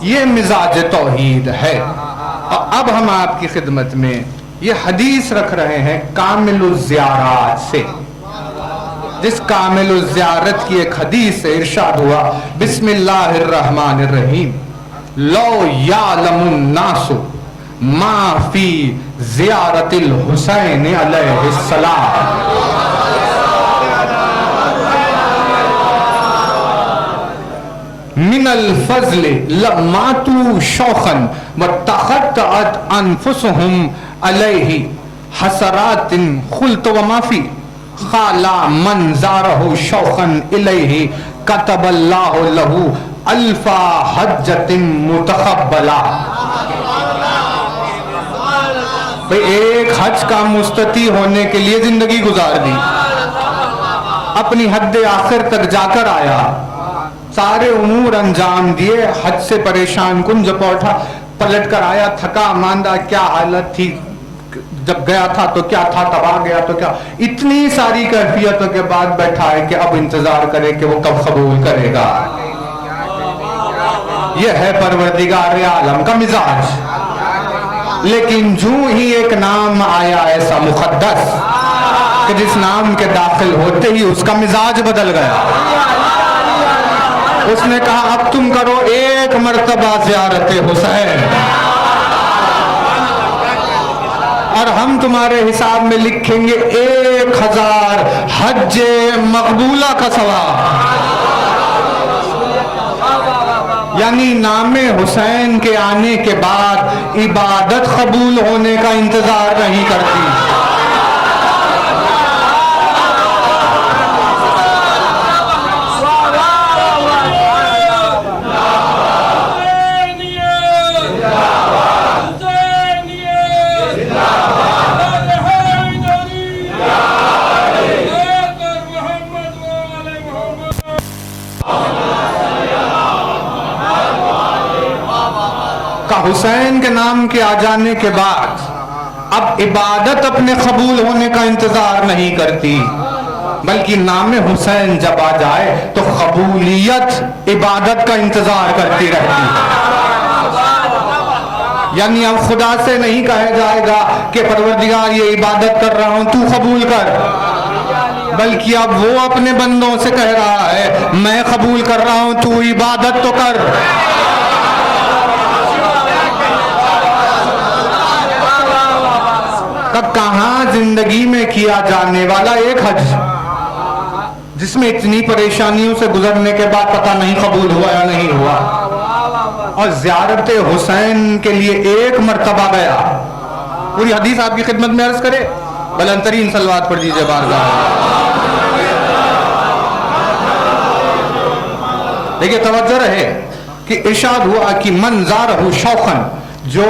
ये मिजाज तौहीद है। और अब हम आपकी खिदमत में ये हदीस रख रहे हैं कामिलुज़ ज़ियारत से, जिस कामिलुज़ ज़ियारत की एक हदीस से इरशाद हुआ, बिस्मिल्लाहिर्रहमानिर्रहीम, लो यालमुन नासु मा फी ज़ियारतिल हुसैन अलैहिस्सलाम, मिन मिनल फज़ल लमातू शौखन व तखत्तअत अनफुसहुम अलैहि हसरातिन खुल्त व माफी खाला मन ज़ारहु शौखन इलैहि कतबल्लाहु लहू अल्फा हज्जतिन मुतक़ब्बला। भाई एक हज का मुस्तती होने के लिए जिंदगी गुजार दी, अपनी हद आखिर तक जाकर आया, सारे उमूर अंजाम दिए, हज से परेशान कुन जब उठा पलट कर आया, थका मांदा, क्या हालत थी जब गया था तो क्या था, तब आ गया तो क्या, इतनी सारी कैफियतों के बाद बैठा है कि अब इंतजार करे कि वो कब कबूल करेगा। यह है परवरदिगार आलम का मिजाज। लेकिन जो ही एक नाम आया ऐसा मुकद्दस कि जिस नाम के दाखिल होते ही उसका मिजाज बदल गया। उसने कहा अब तुम करो एक मर्तबा ज़ियारत हुसैन और हम तुम्हारे हिसाब में लिखेंगे 1000 हज मकबूला का सवाब। यानी नामे हुसैन के आने के बाद इबादत कबूल होने का इंतजार नहीं करती। हुसैन के नाम के आ जाने के बाद अब इबादत अपने कबूल होने का इंतजार नहीं करती, बल्कि नाम हुसैन जब आ जाए तो कबूलियत इबादत का इंतजार करती रहती है। यानी अब खुदा से नहीं कहा जाएगा कि परवरदिगार ये इबादत कर रहा हूं तू कबूल कर, बल्कि अब वो अपने बंदों से कह रहा है मैं कबूल कर रहा हूं तू इबादत तो कर। कहां जिंदगी में किया जाने वाला एक हज जिसमें इतनी परेशानियों से गुजरने के बाद पता नहीं कबूल हुआ या नहीं हुआ, और ज़ियारत हुसैन के लिए एक मर्तबा गया। पूरी हदीस आपकी खिदमत में अर्ज करे, बुलंदतरीन सलवात पढ़ दीजिए बारगाह। देखिए तवज्जो रहे कि इरशाद हुआ कि मन ज़ारहु शौखन, जो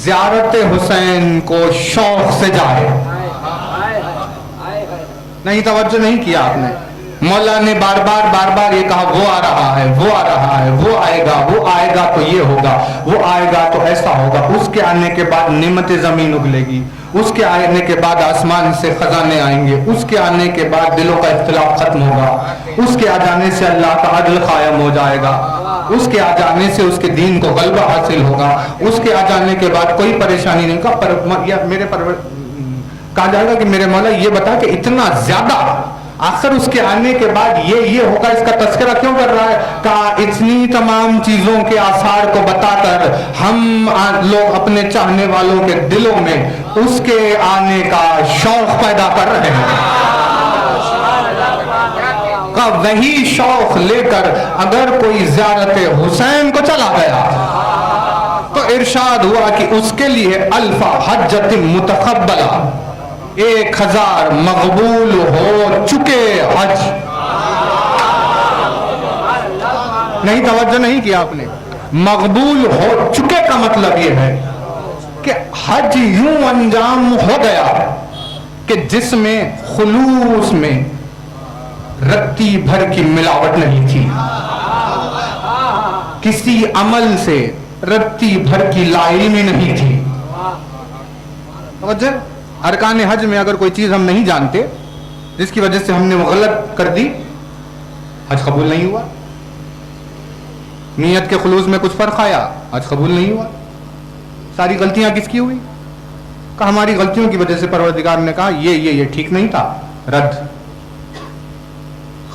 ज़ियारत हुसैन को शौक से जाए। नहीं तवज्जो नहीं किया आपने, मौला ने बार बार ये कहा वो आ रहा है, वो आ रहा है, वो आएगा तो ये होगा, वो आएगा तो ऐसा होगा, उसके आने के बाद नेमत ज़मीन उगलेगी, उसके आने के बाद आसमान से खजाने आएंगे, उसके आने के बाद दिलों का इख्तिलाफ खत्म होगा, उसके आ जाने से अल्लाह का अदल कायम हो जाएगा, उसके आ जाने से उसके दीन को गलबा हासिल होगा, उसके आ जाने के बाद कोई परेशानी नहीं का कहा जाएगा कि मेरे मौला ये बता कि इतना ज्यादा आखिर उसके आने के बाद ये होगा, इसका तस्करा क्यों कर रहा है? कहा इतनी तमाम चीजों के आसार को बताकर हम लोग अपने चाहने वालों के दिलों में उसके आने का शौक पैदा कर रहे हैं। का वही शौक लेकर अगर कोई ज़ियारत हुसैन को चला गया तो इरशाद हुआ कि उसके लिए अल्फा हज्जतिन मुतक़ब्बला, 1000 मकबूल हो चुके हज। नहीं तवज्जो नहीं किया आपने, मकबूल हो चुके का मतलब यह है कि हज यूं अंजाम हो गया कि जिसमें खुलूस में रत्ती भर की मिलावट नहीं थी, किसी अमल से रत्ती भर की लाइमी नहीं थी। समझे? अरकान हज में अगर कोई चीज हम नहीं जानते जिसकी वजह से हमने वो गलत कर दी, हज कबूल नहीं हुआ। नियत के खुलूस में कुछ फर्क आया, हज कबूल नहीं हुआ। सारी गलतियां किसकी हुई? कहा हमारी गलतियों की वजह से परवरदिगार ने कहा ये ठीक नहीं था, रद्द।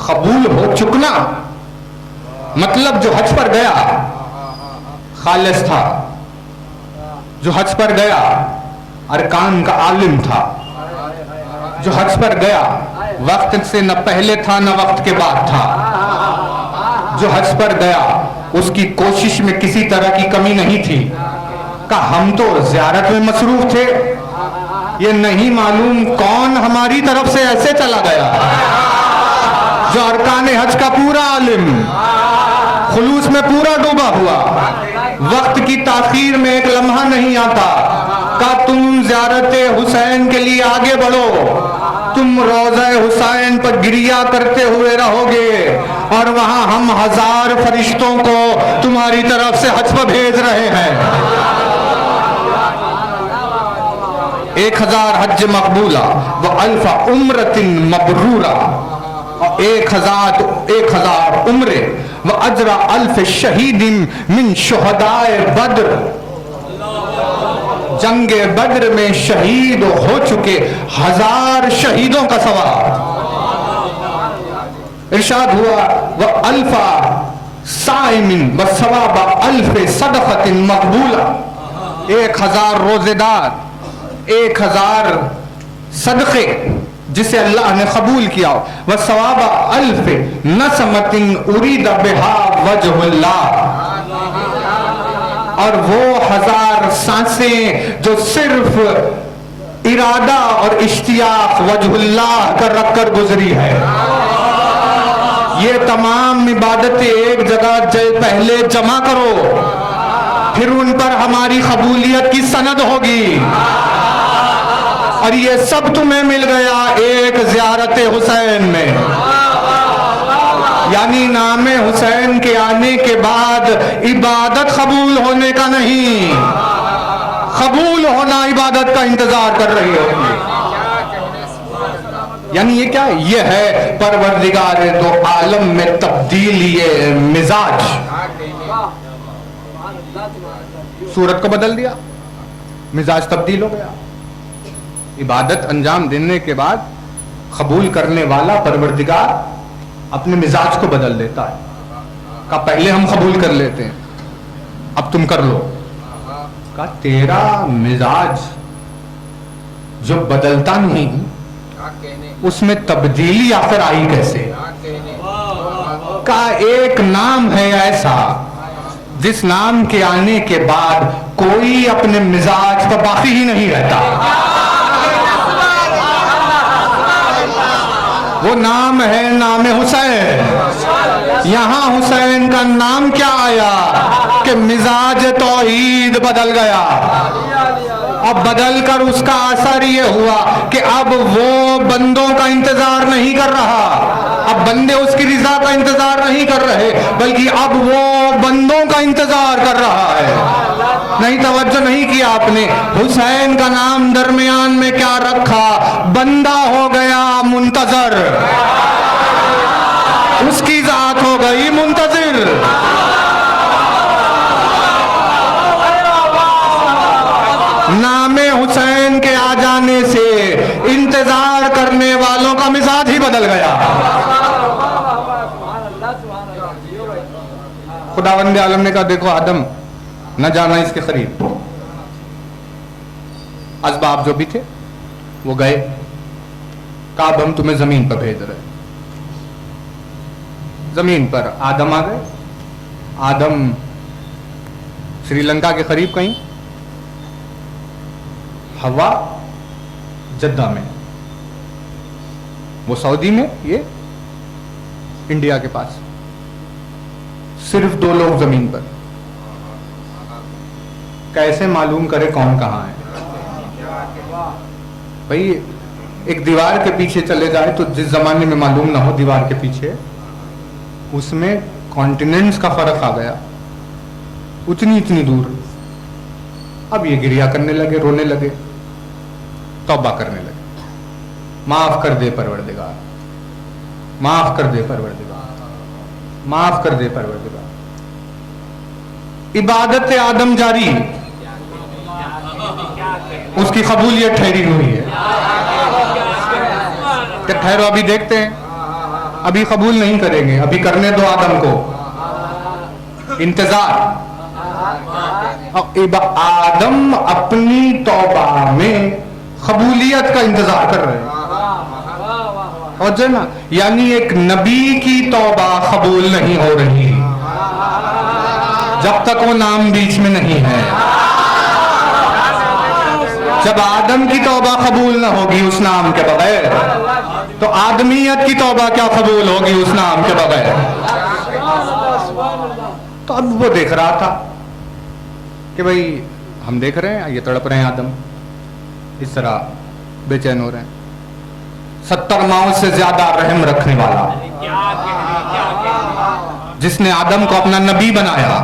कबूल हो चुकना मतलब जो हज पर गया खालिस था, जो हज पर गया अरकान का आलिम था, जो हज पर गया वक्त से न पहले था न वक्त के बाद था, जो हज पर गया उसकी कोशिश में किसी तरह की कमी नहीं थी। कहा हम तो ज़ियारत में मसरूफ थे, ये नहीं मालूम कौन हमारी तरफ से ऐसे चला गया जो अरकान हज का पूरा आलिम, खुलूस में पूरा डूबा हुआ, वक्त की ताखीर में एक लम्हा नहीं आता। कहा तुम ज़ियारत हुसैन के लिए आगे बढ़ो, तुम रोज़ा हुसैन पर गिरिया करते हुए रहोगे और वहां हम 1000 फरिश्तों को तुम्हारी तरफ से हज पर भेज रहे हैं। 1000 हज मकबूला व अल्फा उम्रतिन मबरूरा, और 1000 उम्रे व अजरा अल्फ शहीदिन मिन शुहदाए बद्र। जंगे बद्र में शहीद हो चुके 1000 शहीदों का सवाब। इरशाद हुआ व अल्फा साइमिन व सवाब अल्फ सदक़तिन मकबूला, 1000 रोजेदार, 1000 सदक़े जिसे अल्लाह ने कबूल किया, व सवाब अल्फ नसमतिन उरीद बिहा वजहुल्लाह, और वो 1000 सांसें जो सिर्फ इरादा और इश्तियाक वजहुल्लाह कर रखकर गुजरी है। ये तमाम इबादतें एक जगह पहले जमा करो, फिर उन पर हमारी कबूलियत की सनद होगी। और ये सब तुम्हें मिल गया एक ज़ियारत हुसैन में, यानी नाम हुसैन के आने के बाद इबादत कबूल होने का नहीं, कबूल होना इबादत का इंतजार कर रही होगी। यानी ये क्या, ये है परवरदिगार दो आलम में तब्दीली मिजाज। सूरत को बदल दिया, मिजाज तब्दील हो गया। इबादत अंजाम देने के बाद कबूल करने वाला परवरदिगार अपने मिजाज को बदल देता है। कहा पहले हम कबूल कर लेते हैं, अब तुम कर लो। कहा तेरा मिजाज जो बदलता नहीं, उसमें तब्दीली आखिर आई कैसे? का एक नाम है ऐसा जिस नाम के आने के बाद कोई अपने मिजाज पर बाकी ही नहीं रहता। वो नाम है नाम हुसैन। यहां हुसैन का नाम क्या आया कि मिजाज तौहीद बदल गया। अब बदल कर उसका असर ये हुआ कि अब वो बंदों का इंतजार नहीं कर रहा, अब बंदे उसकी रिजा का इंतजार नहीं कर रहे, बल्कि अब वो बंदों का इंतजार कर रहा है। नहीं, तवज्जो नहीं किया आपने। हुसैन का नाम दरमियान में क्या रखा? बंदा हो गया मुंतजर, उसकी जात हो गई मुंतजिर। नामे हुसैन के आ जाने से इंतजार करने वालों का मिजाज ही बदल गया। खुदावंद आलम ने कहा देखो आदम, न जाना इसके करीब। असबाब जो भी थे वो गए। कहा अब हम तुम्हें जमीन पर भेज रहे। जमीन पर आदम आ गए। आदम श्रीलंका के करीब कहीं, हवा जद्दा में, वो सऊदी में, ये इंडिया के पास। सिर्फ 2 लोग जमीन पर। कैसे मालूम करे कौन कहां है? भाई एक दीवार के पीछे चले जाए तो जिस जमाने में मालूम ना हो दीवार के पीछे, उसमें कॉन्टिनेंट्स का फर्क आ गया, उतनी इतनी दूर। अब ये गिरिया करने लगे, रोने लगे, तौबा करने लगे, माफ कर दे परवरदिगार, माफ कर दे परवरदिगार, माफ कर दे परवरदिगार। इबादत आदम जारी, उसकी कबूलियत ठहरी हुई है। क्या ठहरो, अभी देखते हैं, अभी कबूल नहीं करेंगे, अभी करने दो आदम को इंतजार। आदम अपनी तौबा में कबूलियत का इंतजार कर रहे हैं। और जो ना, यानी एक नबी की तौबा कबूल नहीं हो रही जब तक वो नाम बीच में नहीं है। जब आदम की तौबा कबूल ना होगी उस नाम के बगैर, तो आदमियत की तौबा क्या कबूल होगी उस नाम के बगैर। तो अब वो देख रहा था कि भाई हम देख रहे हैं ये तड़प रहे हैं, आदम इस तरह बेचैन हो रहे हैं। 70 माओं से ज्यादा रहम रखने वाला, जिसने आदम को अपना नबी बनाया,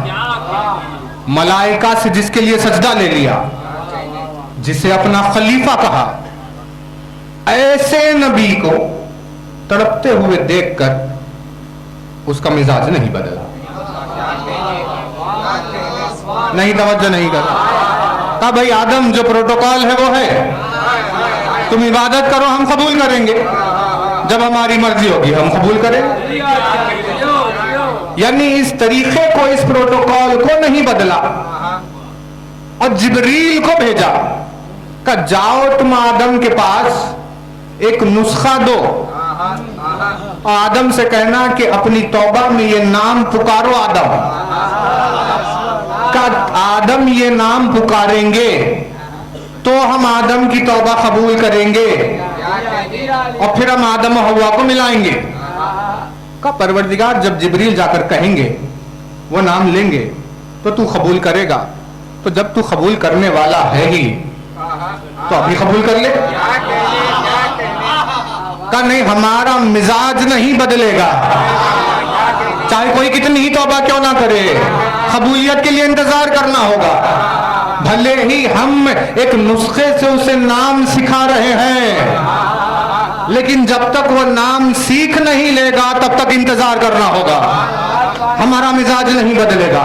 मलाइका से जिसके लिए सजदा ले लिया, जिसे अपना खलीफा कहा, ऐसे नबी को तड़पते हुए देखकर उसका मिजाज नहीं बदला। नहीं, तवज्जो नहीं कर। कहा भाई आदम जो प्रोटोकॉल है वो है, तुम इबादत करो हम कबूल करेंगे, जब हमारी मर्जी होगी हम कबूल करेंगे। यानी इस तरीके को, इस प्रोटोकॉल को नहीं बदला और जिब्रील को भेजा कि जाओ तुम आदम के पास एक नुस्खा दो और आदम से कहना कि अपनी तौबा में ये नाम पुकारो। आदम का आदम ये नाम पुकारेंगे तो हम आदम की तौबा कबूल करेंगे और फिर हम आदम और हव्वा को मिलाएंगे। का परवरदिगार जब जिब्रील जाकर कहेंगे, वो नाम लेंगे तो तू कबूल करेगा, तो जब तू कबूल करने वाला है ही तो अभी कबूल कर ले। का नहीं, हमारा मिजाज नहीं बदलेगा, चाहे कोई कितनी ही तौबा क्यों ना करे, कबूलियत के लिए इंतजार करना होगा। भले ही हम एक नुस्खे से उसे नाम सिखा रहे हैं, लेकिन जब तक वो नाम सीख नहीं लेगा तब तक इंतजार करना होगा, हमारा मिजाज नहीं बदलेगा।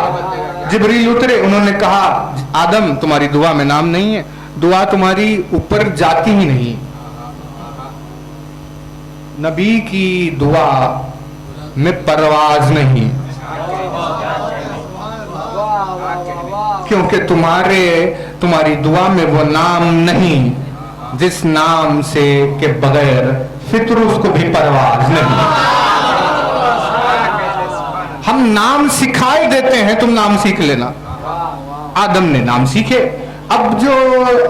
जिब्रील उतरे, उन्होंने कहा आदम तुम्हारी दुआ में नाम नहीं है, दुआ तुम्हारी ऊपर जाती ही नहीं। नबी की दुआ में परवाज नहीं, क्योंकि तुम्हारी दुआ में वो नाम नहीं जिस नाम से के बगैर फितरूस को भी परवाज नहीं। हम नाम सिखाई देते हैं, तुम नाम सीख लेना। आदम ने नाम सीखे, अब जो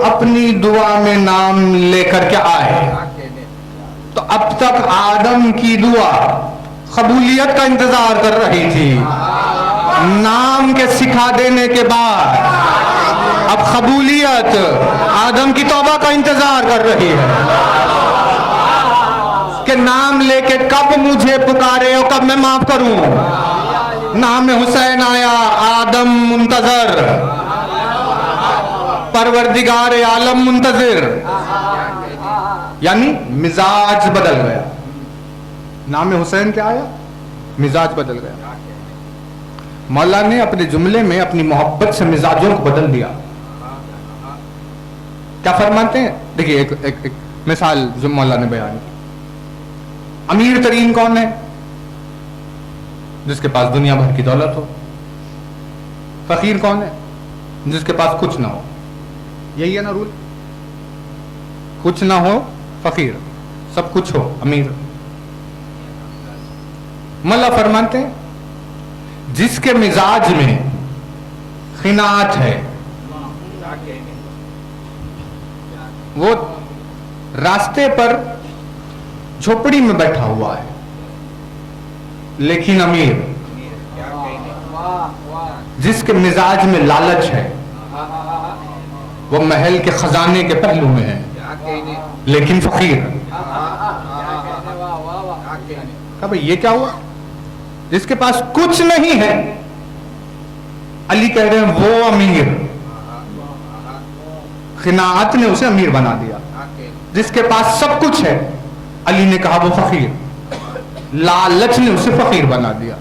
अपनी दुआ में नाम लेकर के आए, तो अब तक आदम की दुआ कबूलियत का इंतजार कर रही थी। नाम के सिखा देने के बाद अब कबूलियत आदम की तौबा का इंतजार कर रही है कि नाम लेके कब मुझे पुकारे और कब मैं माफ करूं। नाम हुसैन आया, आदम मुंतजर, परवरदिगार आलम मुंतजिर, यानी मिजाज बदल गया। नाम हुसैन क्या आया, मिजाज बदल गया। मौला ने अपने जुमले में अपनी मोहब्बत से मिजाजों को बदल दिया। क्या फरमाते हैं, देखिए एक मिसाल जो मौला ने बयान की। अमीर तरीन कौन है, जिसके पास दुनिया भर की दौलत हो। फकीर कौन है, जिसके पास कुछ ना हो। यही है ना रूल, कुछ ना हो फकीर, सब कुछ हो अमीर। मौला फरमाते हैं जिसके मिजाज में खिनात है, वो रास्ते पर झोपड़ी में बैठा हुआ है लेकिन अमीर। जिसके मिजाज में लालच है, वो महल के खजाने के पहलू में है लेकिन फकीर। कहा भाई ये क्या हुआ, जिसके पास कुछ नहीं है, अली कह रहे हैं वो अमीर, खिनात ने उसे अमीर बना दिया। जिसके पास सब कुछ है, अली ने कहा वो फकीर, लालच ने उसे फकीर बना दिया।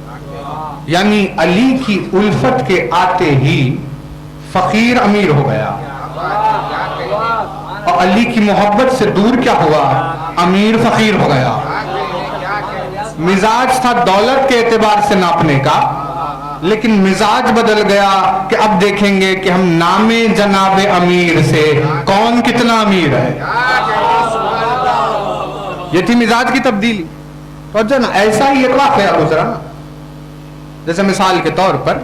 यानी अली की उल्फत के आते ही फकीर अमीर हो गया और अली की मोहब्बत से दूर क्या हुआ, अमीर फकीर हो गया। मिजाज था दौलत के एतबार से नापने का, लेकिन मिजाज बदल गया कि अब देखेंगे कि हम नामे जनाबे अमीर से कौन कितना अमीर है। ये थी मिजाज की तब्दीली। तो जो ना ऐसा ही एक वाकया गुजरा ना, जैसे मिसाल के तौर पर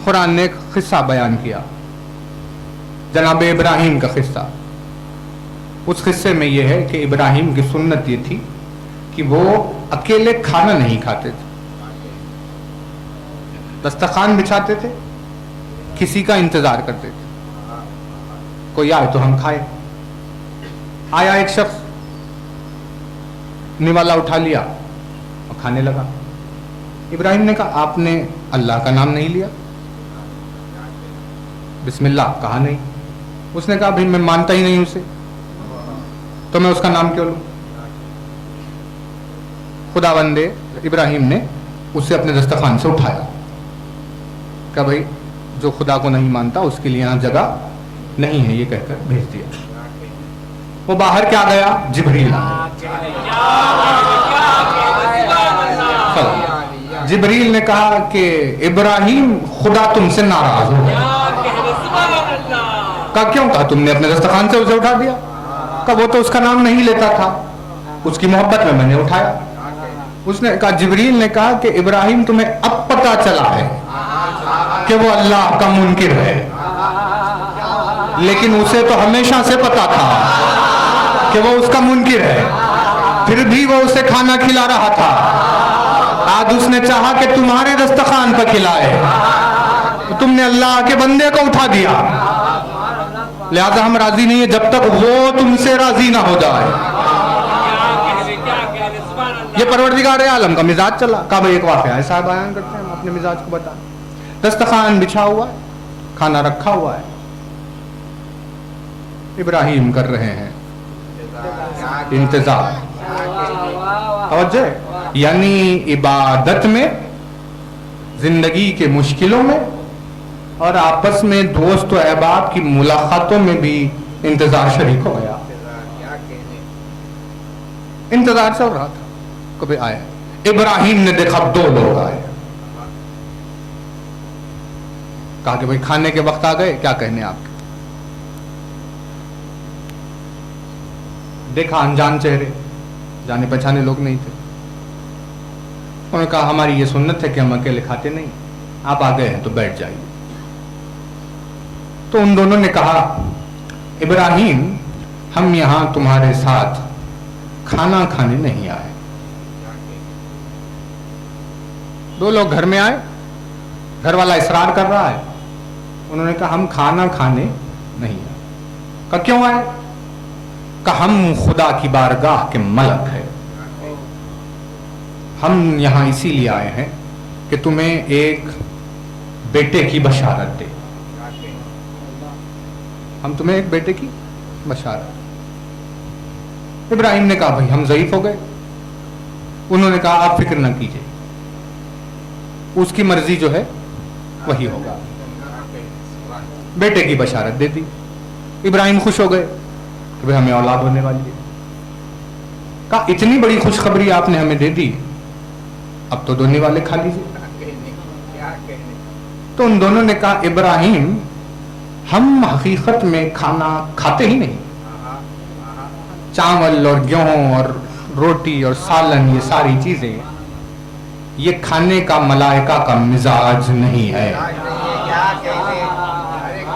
कुरान ने एक किस्सा बयान किया, जनाब इब्राहिम का किस्सा। उस किस्से में यह है कि इब्राहिम की सुन्नत ये थी कि वो अकेले खाना नहीं खाते थे, दस्तरखान बिछाते थे, किसी का इंतजार करते थे, कोई आए तो हम खाए। आया एक शख्स, निवाला उठा लिया और खाने लगा। इब्राहिम ने कहा आपने अल्लाह का नाम नहीं लिया, बिस्मिल्लाह कहा नहीं। उसने कहा भाई मैं मानता ही नहीं उसे, तो मैं उसका नाम क्यों लूं। खुदावंदे इब्राहिम ने उसे अपने दस्तरखान से उठाया, कहा भाई जो खुदा को नहीं मानता उसके लिए यहां जगह नहीं है, ये कहकर भेज दिया। वो बाहर क्या गया, जिब्रील जिब्रील ने कहा कि इब्राहिम खुदा तुमसे नाराज हो गया। कहा क्यों। कहा तुमने अपने दस्तरखान से उसे उठा दिया। कहा वो तो उसका नाम नहीं लेता था, उसकी मोहब्बत में मैंने उठाया। उसने कहा, जिब्रील ने कहा कि इब्राहिम तुम्हें अब पता चला है कि वो अल्लाह का मुनकिर है, लेकिन उसे तो हमेशा से पता था कि वो उसका मुनकिर है, फिर भी वो उसे खाना खिला रहा था। आज उसने चाहा कि तुम्हारे दस्तरखान पर खिलाए, तो तुमने अल्लाह के बंदे को उठा दिया। लिहाजा हम राजी नहीं है जब तक वो तुमसे राजी ना हो जाए। ये परवरदिगार आलम का मिजाज चला। कहा भाई एक वाक़या ऐसा बयान करते हैं, हम अपने मिजाज को बता। दस्तरखान बिछा हुआ है, खाना रखा हुआ है, इब्राहिम कर रहे हैं इंतजार। तवज्जो, यानी इबादत में, जिंदगी के मुश्किलों में और आपस में दोस्त व अहबाब की मुलाकातों में भी इंतजार शरीक हो गया। इंतजार चल रहा था, कभी आए। इब्राहिम ने देखा 2 लोग आए। कहा कि भाई खाने के वक्त आ गए, क्या कहने आपके। देखा अनजान चेहरे, जाने पहचाने लोग नहीं थे। उन्होंने कहा हमारी ये सुन्नत है कि हम अकेले खाते नहीं, आप आ गए हैं तो बैठ जाइए। तो उन दोनों ने कहा, इब्राहिम हम यहां तुम्हारे साथ खाना खाने नहीं आए। 2 लोग घर में आए, घर वाला इसरार कर रहा है। उन्होंने कहा हम खाना खाने नहीं आए। कहा क्यों आए। कहा हम खुदा की बारगाह के मलक है, हम यहां इसीलिए आए हैं कि तुम्हें एक बेटे की बशारत दे। हम तुम्हें एक बेटे की बशारत। इब्राहिम ने कहा भाई हम ज़ईफ हो गए। उन्होंने कहा आप फिक्र न कीजिए, उसकी मर्जी जो है वही होगा। बेटे की बशारत दे दी। इब्राहिम खुश हो गए कि भाई हमें औलाद होने वाली है। कहा इतनी बड़ी खुशखबरी आपने हमें दे दी, अब तो दोने वाले खा लीजिए। तो उन दोनों ने कहा इब्राहिम हम हकीकत में खाना खाते ही नहीं, चावल और गेहूं और रोटी और सालन, ये सारी चीजें, ये खाने का मलाइका का मिजाज नहीं है।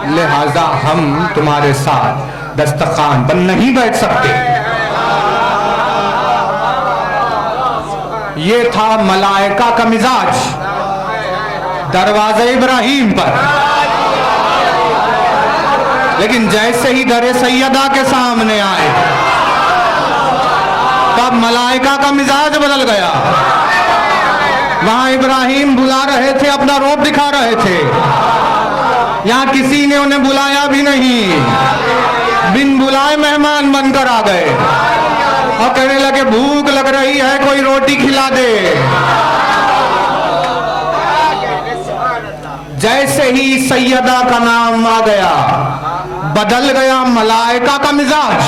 लिहाजा हम तुम्हारे साथ दस्तरखान पर नहीं बैठ सकते। ये था मलाइका का मिजाज दरवाजे इब्राहिम पर। लेकिन जैसे ही दरे सैयदा के सामने आए, तब मलाइका का मिजाज बदल गया। वहां इब्राहिम बुला रहे थे, अपना रौब दिखा रहे थे। यहां किसी ने उन्हें बुलाया भी नहीं, बिन बुलाए मेहमान बनकर आ गए और कहने लगे भूख लग रही है, कोई रोटी खिला दे। जैसे ही सैयदा का नाम आ गया, बदल गया मलाइका का मिजाज।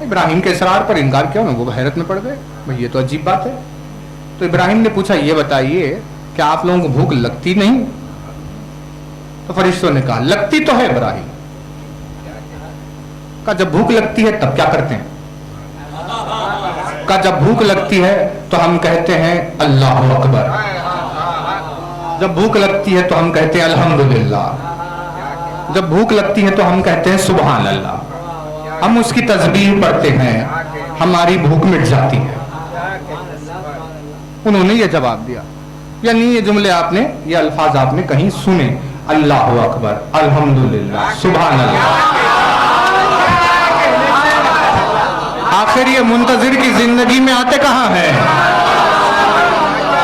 इब्राहिम के इसरार पर इनकार क्यों ना, वो हैरत में पड़ गए, भाई ये तो अजीब बात है। तो इब्राहिम ने पूछा ये बताइए क्या आप लोगों को भूख लगती नहीं। तो फरिश्तों ने कहा लगती तो है इब्राहिम, का जब भूख लगती है तब क्या करते हैं? का जब भूख लगती है तो हम कहते हैं अल्लाह अकबर, जब भूख लगती है तो हम कहते हैं अल्हम्दुलिल्लाह, जब भूख लगती है तो हम कहते हैं सुभान अल्लाह। हम उसकी तस्बीह पढ़ते हैं, हमारी भूख मिट जाती है। उन्होंने ये जवाब दिया, यानी ये जुमले आपने, ये अल्फाज आपने कहीं सुने, अल्लाह अकबर, अल्हम्दुलिल्लाह, सुभान अल्लाह। आखिर ये मुंतजिर की जिंदगी में आते कहां हैं?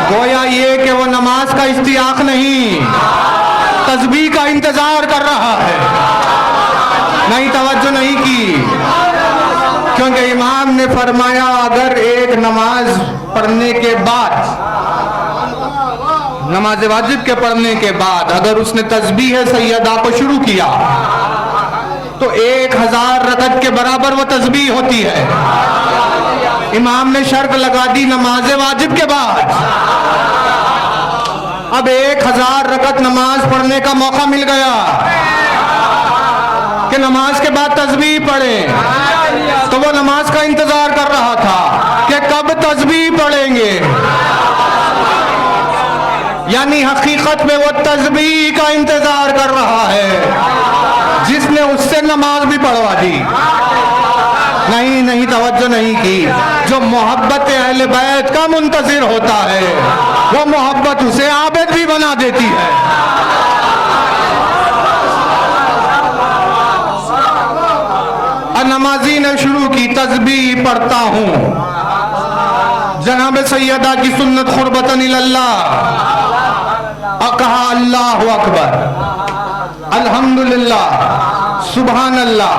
गोया ये कि वो नमाज का इश्तियाक नहीं, तस्बीह का इंतजार कर रहा है। नहीं, तवज्जो नहीं की, क्योंकि इमाम ने फरमाया अगर एक नमाज पढ़ने के बाद, नमाज वाजिब के पढ़ने के बाद अगर उसने तस्बीह सैयदा को शुरू किया तो 1000 रकत के बराबर वो तस्बीह होती है। इमाम ने शर्त लगा दी नमाज वाजिब के बाद, अब 1000 रकत नमाज पढ़ने का मौका मिल गया कि नमाज के बाद तस्बीह पढ़े। तो वो नमाज का इंतजार कर रहा था कि कब तस्बीह पढ़ेंगे, यानी हकीकत में वो तस्बीह का इंतजार कर रहा है जिसने उससे नमाज भी पढ़वा दी। नहीं नहीं, तवज्जो नहीं की। जो मोहब्बत अहले बैत का मुंतजिर होता है वो मोहब्बत उसे आबिद भी बना देती है। नमाजी ने शुरू की, तस्बीह पढ़ता हूं, जनाब सैयदा की सुन्नत खुरबतन इल्लल्लाह, और कहा अल्लाह अकबर, अल्हम्दुलिल्लाह, सुभान अल्लाह,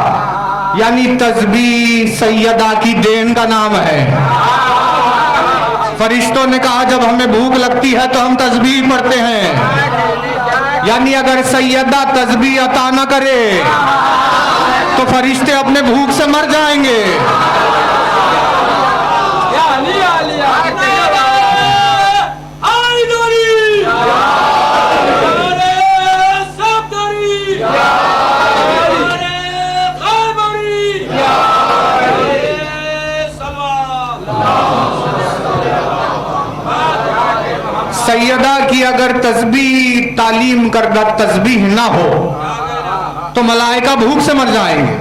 यानी तस्बीह सैयदा की देन का नाम है। फरिश्तों ने कहा जब हमें भूख लगती है तो हम तस्बीह पढ़ते हैं, यानी अगर सैयदा तस्बीह अता न करे तो फरिश्ते अपने भूख से मर जाएंगे। सैयदा की अगर तस्बीह तालीम करदा तस्बीह ना हो तो मलाइका भूख से मर जाएंगे।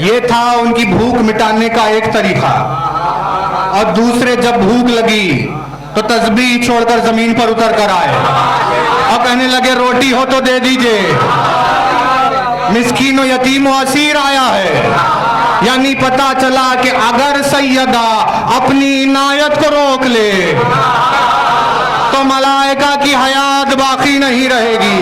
ये था उनकी भूख मिटाने का एक तरीका। और दूसरे जब भूख लगी तो तस्बीह छोड़कर जमीन पर उतर कर आए और कहने लगे रोटी हो तो दे दीजिए, मिस्कीन और यतीम और असीर आया है। यानी पता चला कि अगर सैयदा अपनी इनायत को रोक ले तो मलाइका की हयात बाकी नहीं रहेगी,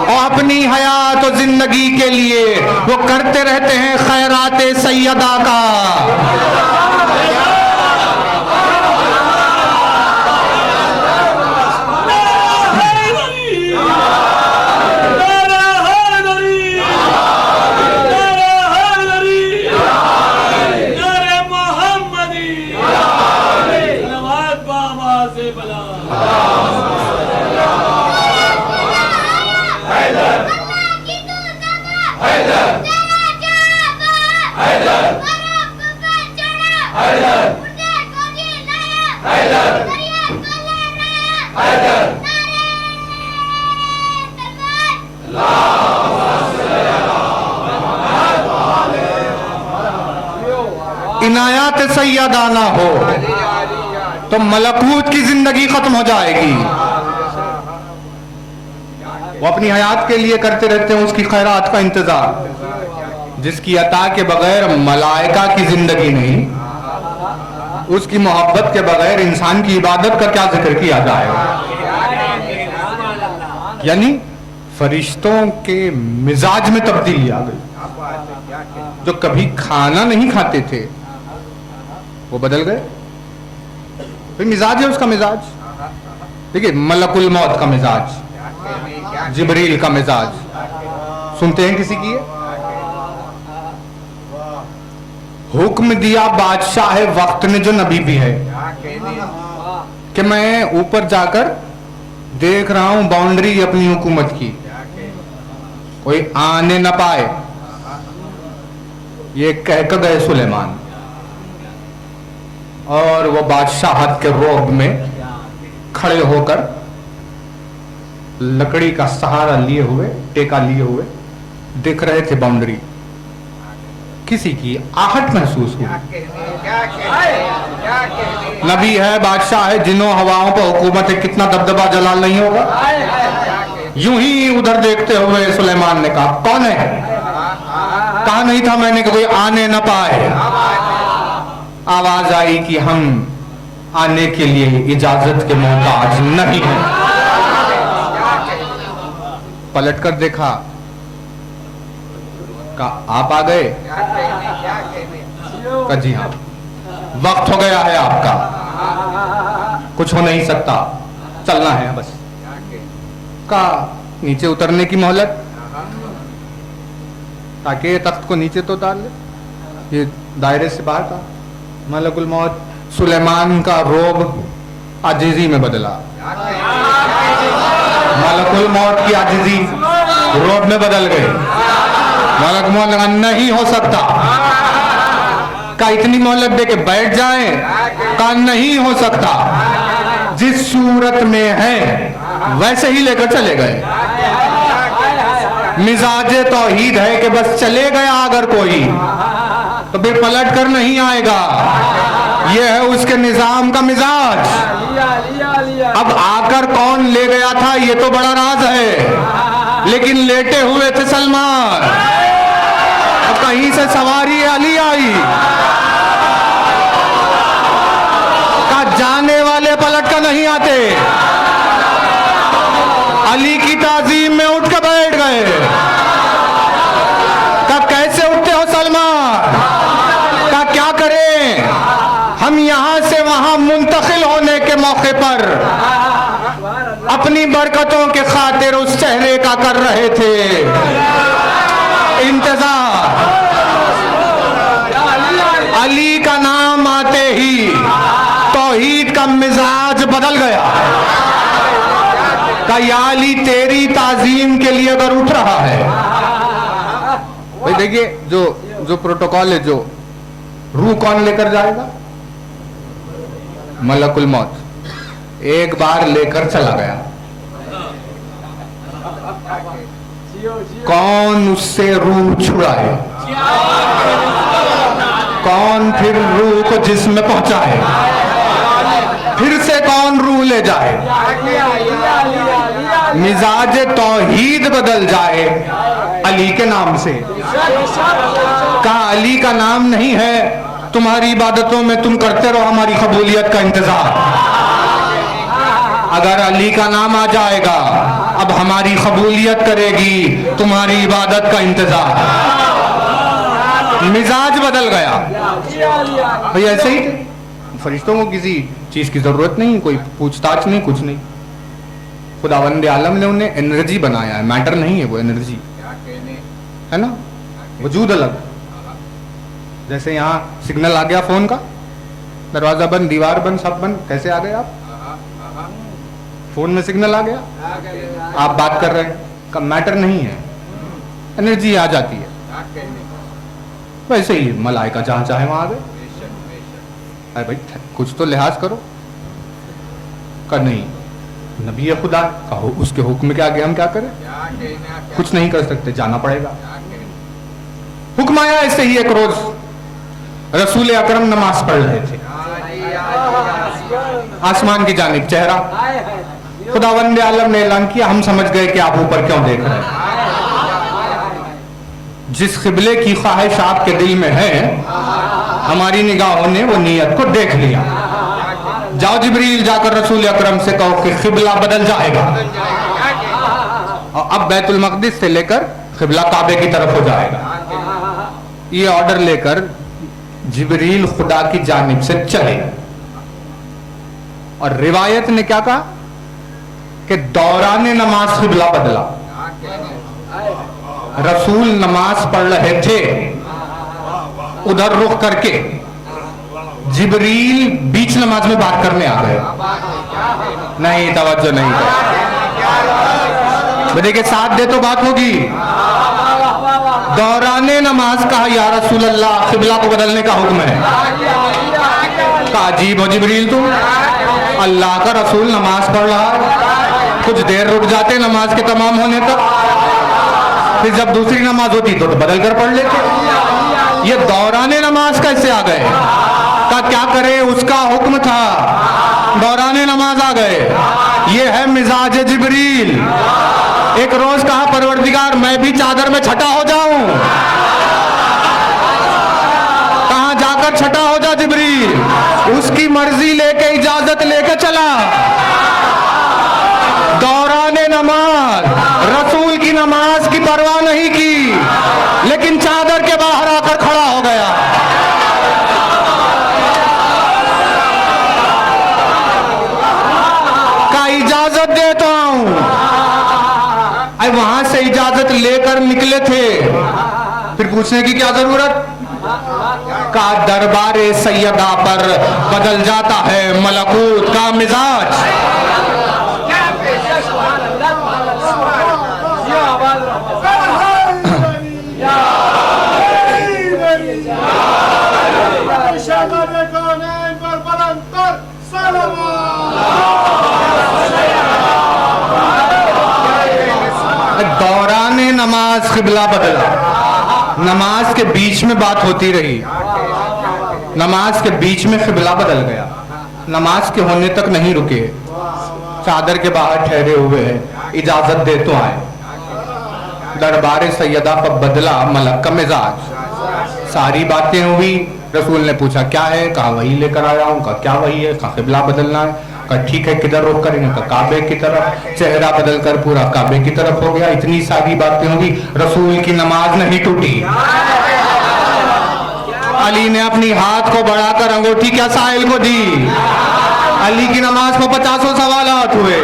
और अपनी हयात और जिंदगी के लिए वो करते रहते हैं खैराते सैयदा का। इनायत सैयदा ना हो तो मलकूत की जिंदगी खत्म हो जाएगी। वो अपनी हयात के लिए करते रहते हैं उसकी खैरात का इंतजार, जिसकी अता के बगैर मलाइका की जिंदगी नहीं, उसकी मोहब्बत के बगैर इंसान की इबादत का क्या जिक्र किया जाएगा। यानी फरिश्तों के मिजाज में तब्दीली आ गई। जो कभी खाना नहीं खाते थे वो बदल गए। तो मिजाज है उसका मिजाज, देखिए मलकुल मौत का मिजाज, जिब्रील का मिजाज, सुनते हैं किसी की? हुक्म दिया बादशाह वक्त ने, जो नबी भी है, कि मैं ऊपर जाकर देख रहा हूं बाउंड्री अपनी हुकूमत की, कोई आने न पाए, ये कह कर गए सुलेमान। और वो बादशाहत के रोब में खड़े होकर लकड़ी का सहारा लिए हुए, टेका लिए हुए दिख रहे थे बाउंड्री। किसी की आहट महसूस हुई। नबी है, बादशाह है, जिन्हों हवाओं पर हुकूमत है, कितना दबदबा जलाल नहीं होगा। यूं ही उधर देखते हुए सुलेमान ने कहा, कौन है? कहा नहीं था मैंने कि कोई आने न पाए। आवाज आई कि हम आने के लिए इजाजत के मोहताज नहीं हैं। पलट कर देखा, कहा आप आ गए? कहा जी हाँ, वक्त हो गया है आपका, कुछ हो नहीं सकता, चलना है बस। कहा नीचे उतरने की मोहलत, ताकि ये तख्त को नीचे तो डाल ले। ये दायरे से बाहर था। मलकुल मौत सुलेमान का रोब आजिजी में बदला। मलकुल मौत की आजिजी रोब में बदल गई। मलक मौत लगा नहीं हो सकता। का इतनी मोहलत दे के बैठ जाए? का नहीं हो सकता, जिस सूरत में है वैसे ही लेकर चले गए। मिजाजे तौहीद है कि बस चले गया अगर कोई तो फिर पलट कर नहीं आएगा। यह है उसके निजाम का मिजाज। अब आकर कौन ले गया था ये तो बड़ा राज है, लेकिन लेटे हुए थे सलमान। अब कहीं से सवारी अली आई, का जाने वाले पलट कर नहीं आते। अली की ताजीम में उठ के बैठ गए। का कैसे उठते हो सलमान? का क्या करें? हम यहां से वहां मुंतकिल होने के मौके पर अपनी बरकतों के खातिर उस चेहरे का कर रहे थे इंतजार। अली का नाम आते ही तौहीद का मिजाज बदल गया। का या अली तेरी ताजीम के लिए अगर उठ रहा है, भाई देखिए जो प्रोटोकॉल है, जो रूह कौन लेकर जाएगा? मलकुल मौत एक बार लेकर चला गया। कौन उससे रूह छुड़ाए? कौन फिर रूह को जिस्म में पहुंचाए? फिर से कौन रूह ले जाए? मिजाज तौहीद बदल जाए अली के नाम से। कहा अली का नाम नहीं है, तुम्हारी इबादतों में तुम करते रहो हमारी कबूलियत का इंतजार। अगर अली का नाम आ जाएगा, अब हमारी कबूलियत करेगी, तुम्हारी इबादत का इंतजार। मिजाज बदल गया। भाई ऐसे ही फरिश्तों को किसी चीज की जरूरत नहीं, कोई पूछताछ नहीं, कुछ नहीं। खुदावंद आलम ने उन्हें एनर्जी बनाया है, मैटर नहीं है वो एनर्जी, है ना, वजूद अलग। जैसे यहाँ सिग्नल आ गया फोन का, दरवाजा बंद, दीवार बंद, सब बंद, कैसे आ गए आप? फोन में सिग्नल आ गया, आप बात कर रहे हैं, का मैटर नहीं है, एनर्जी आ जाती है। वैसे ही मलाइका जहां चाहे वहां आ गए। अरे भाई कुछ तो लिहाज करो। का नहीं, नबी खुदा कहो, उसके हुक्म के आगे हम क्या करें? कुछ नहीं कर सकते, जाना पड़ेगा। हुक्म आया। ऐसे ही एक रोज रसूल अकरम नमाज पढ़ रहे थे, आसमान की जानिब चेहरा, खुदावंद आलम ने ऐलान किया, हम समझ गए कि आप ऊपर क्यों देख रहे हैं। जिस क़िबले की ख्वाहिश आपके दिल में है, हमारी निगाहों ने वो नीयत को देख लिया। जाओ जिब्रील, जाकर रसूल अकरम से कहो कि क़िबला बदल जाएगा और अब बैतुल मक़दिस से लेकर क़िबला काबे की तरफ हो जाएगा। ये ऑर्डर लेकर जिब्रील खुदा की जानिब से चले। और रिवायत ने क्या कहा कि दौरान नमाज क़िबला बदला। रसूल नमाज पढ़ रहे थे, उधर रुख करके जिब्रील बीच नमाज में बात करने आ गए। नहीं, तवज्जो नहीं। देखिए साथ दे तो बात होगी। दौराने नमाज कहा या रसूल अल्लाह क़िबला को बदलने का हुक्म है। कहा अजीब हो जिब्रील तुम, अल्लाह का रसूल नमाज पढ़ रहा है, कुछ देर रुक जाते नमाज के तमाम होने तक, फिर जब दूसरी नमाज होती तो बदल कर पढ़ लेते, ये दौराने नमाज कैसे आ गए? का क्या करे, उसका हुक्म था, दौराने नमाज आ गए। ये है मिजाज जिब्रील। एक रोज कहा परवरदिगार मैं भी चादर में छटा हो जाऊं, कहां जाकर छटा हो जा जिब्रील, उसकी मर्जी लेके इजाजत लेके चला। दौराने नमाज, रसूल की नमाज की परवाह नहीं की, लेकिन चादर के बाहर आकर खड़ा हो गया। का इजाजत देता हूं। अब वहां से इजाजत लेकर निकले थे, फिर पूछने की क्या जरूरत? का दरबारे सैयदा पर बदल जाता है मलकूत का मिजाज। दौराने नमाज क़िबला बदला, नमाज के बीच में बात होती रही, नमाज के बीच में क़िबला बदल गया, नमाज के होने तक नहीं रुके, चादर के बाहर ठहरे हुए हैं, इजाजत दे तो आए। दरबार सैयदा पर बदला मलक का मिजाज। सारी बातें हुई, रसूल ने पूछा क्या है? कहा वही लेकर आया हूँ। कहा क्या वही है? कहा क़िबला बदलना है। कहा ठीक है, किधर रुख करेंगे? कहा काबे की तरफ। चेहरा बदल कर पूरा काबे की तरफ हो गया। इतनी सारी बातें होगी, रसूल की नमाज नहीं टूटी। अली ने अपनी हाथ को बढ़ाकर अंगूठी क्या साहिल को दी। अली की नमाज पर 50 सवालात हुए।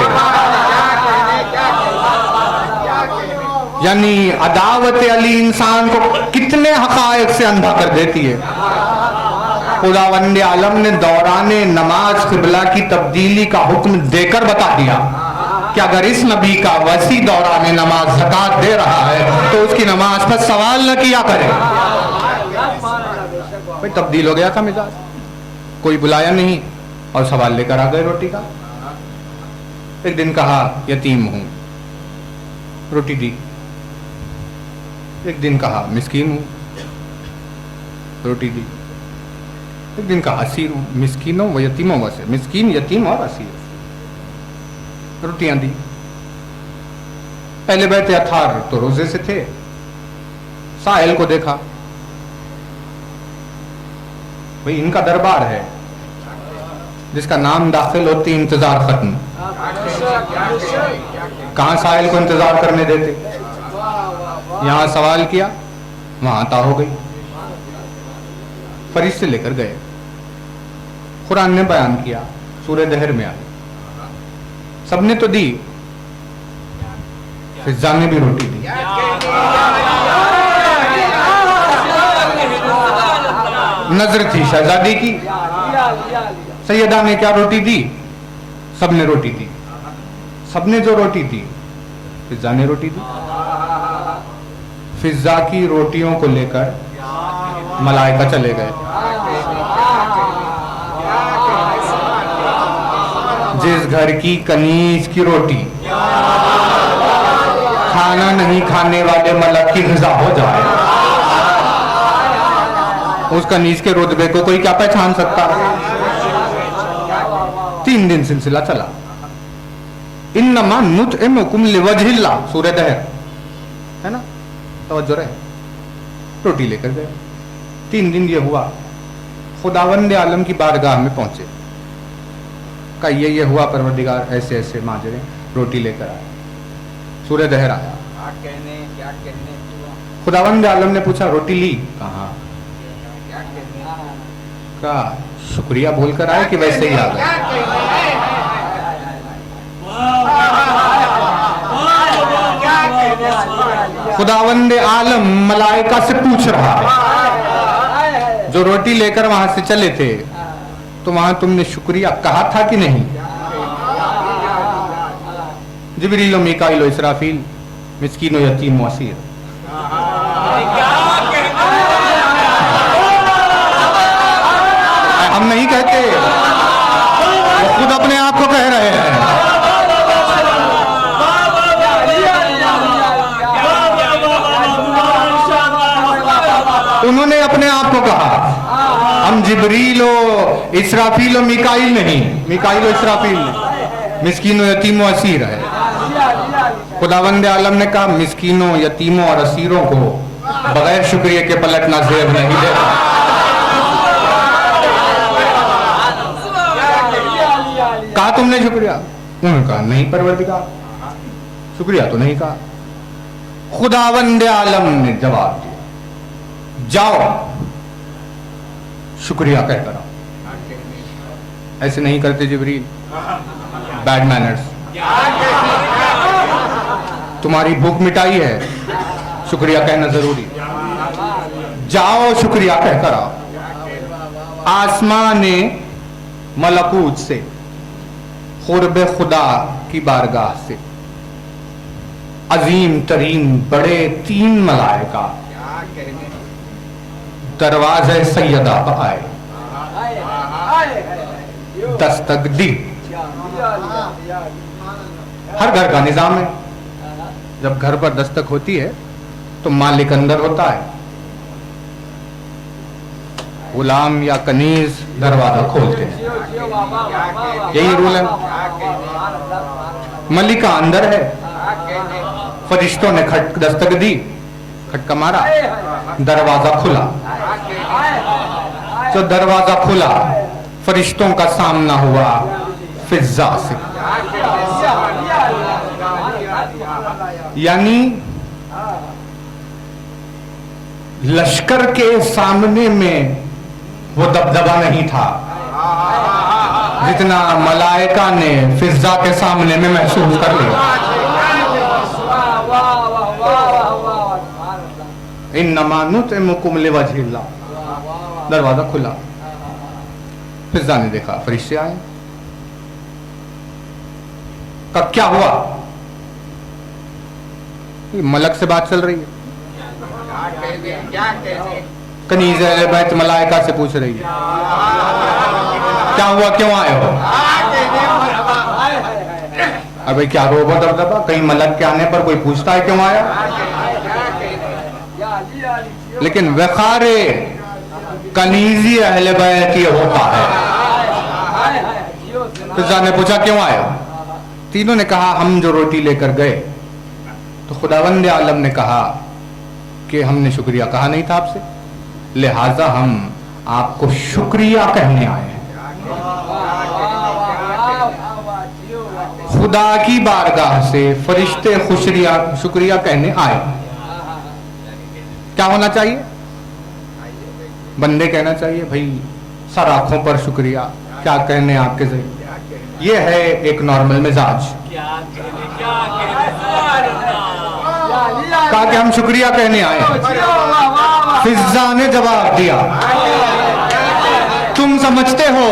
यानी अदावत अली इंसान को कितने हकायक से अंधा कर देती है। खुदावंद आलम ने दौराने नमाज क़िबला की तब्दीली का हुक्म देकर बता दिया कि अगर इस नबी का वसी दौराने नमाज ज़कात दे रहा है तो उसकी नमाज पर सवाल न किया करे। भाई तब्दील हो गया था मिजाज, कोई बुलाया नहीं और सवाल लेकर आ गए रोटी का। एक दिन कहा यतीम हूं, रोटी दी। एक दिन कहा मिस्कीन हूं, रोटी दी। एक दिन कहा असीर हूं, मिस्कीनों व यतीमों वैसे, मिस्कीन यतीम और असीर, रोटियां दी। पहले बैठे अथार तो रोजे से थे, साहिल को देखा, भाई इनका दरबार है, जिसका नाम दाखिल होती इंतजार खत्म। कहां साहिल को इंतजार करने देते। यहां सवाल किया, वहां अता हो गई। फरिश्ते लेकर गए, कुरान ने बयान किया, सूरह दहर में आई। सबने तो दी, फिजा ने भी रोटी दी। नजर थी शहजादी की, सैयदा ने क्या रोटी दी? सबने रोटी दी। सबने जो रोटी दी, फिजा ने रोटी दी। फिजा की रोटियों को लेकर मलाइका चले गए। जिस घर की कनीज की रोटी खाना नहीं खाने वाले मलक की ग़िज़ा हो जाए, उस कनीज के रुतबे को कोई क्या पहचान सकता है? 3 दिन सिलसिला चला। इन्नमा नुतइमुकुम लिवजहिल्लाह, सूरह दहर है ना, तवज्जो रहे। रोटी लेकर गए। 3 दिन ये हुआ। खुदावंद आलम की बारगाह में पहुंचे, का ये हुआ परवरदिगार, ऐसे ऐसे माजरे, रोटी लेकर आए। सूरह दहर आया। खुदावंद आलम ने पूछा रोटी ली? कहा का शुक्रिया बोलकर आए कि वैसे ही आ गए? खुदावंद आलम मलाइका से पूछ रहा है, जो रोटी लेकर वहां से चले थे तो वहां तुमने शुक्रिया कहा था कि नहीं? जिब्रील, मीकाईल, इसराफील, मिस्कीन, यतीम, असीर, हम नहीं कहते, वो खुद अपने आप को कह रहे हैं। उन्होंने अपने आप को कहा, हम जिब्रीलो इसराफीलो मिकाइल नहीं, मिकाइलो इसराफील नहीं, मिस्कीनों यतीमों असीर है। खुदावंद आलम ने कहा मिस्कीनों यतीमों और असीरों को बगैर शुक्रिया के पलटना जेब नहीं देता। कहा तुमने शुक्रिया? उन्होंने कहा नहीं परवरदिगार, शुक्रिया तो नहीं कहा। खुदावंद आलम ने जवाब दिया, जाओ शुक्रिया कहकर आओ। ऐसे नहीं करते जिब्रील, बैड मैनर्स। तुम्हारी भूख मिटाई है, शुक्रिया कहना जरूरी। जाओ शुक्रिया कहकर आओ। आसमान मलकूत से, खुर्ब खुदा की बारगाह से अजीम तरीन बड़े 3 मलाइका दरवाजे सैयदा पर आए, दस्तक दी। हर घर का निजाम है, जब घर पर दस्तक होती है तो मालिक अंदर होता है, गुलाम या कनीज दरवाजा खोलते हैं, यही रूल है। मलिका अंदर है, फरिश्तों ने दस्तक दी, खटका मारा, दरवाजा खुला। जो दरवाजा खुला, फरिश्तों का सामना हुआ फिजा से, यानी लश्कर के सामने में वो दबदबा नहीं था जितना मलाइका ने फिजा के सामने में महसूस कर लिया। इन्नमा नुतइमुकुम लिवजहिल्लाह। दरवाजा खुला, फिजा ने देखा फरिश्ते आए। कब क्या हुआ? मलक से बात चल रही है, कनीज अहले बैत मलाइका से पूछ रही है क्या हुआ, क्यों आए हो? अबे क्या रोबो दबदबा? कहीं मलक के आने पर कोई पूछता है क्यों आया? लेकिन वखारे कनीजी अहले बैत ये होता है। फिजा ने पूछा क्यों आए? तीनों ने कहा हम जो रोटी लेकर गए तो खुदावंद आलम ने कहा कि हमने शुक्रिया कहा नहीं था आपसे, लिहाजा हम आपको शुक्रिया कहने आए हैं। खुदा की बारगाह से फरिश्ते शुक्रिया कहने आए। क्या होना चाहिए? बंदे कहना चाहिए भाई सर आंखों पर शुक्रिया, क्या कहने आपके जरिए। ये है एक नॉर्मल मिजाज। कहा कि हम शुक्रिया कहने आए। फिजा ने जवाब दिया तुम समझते हो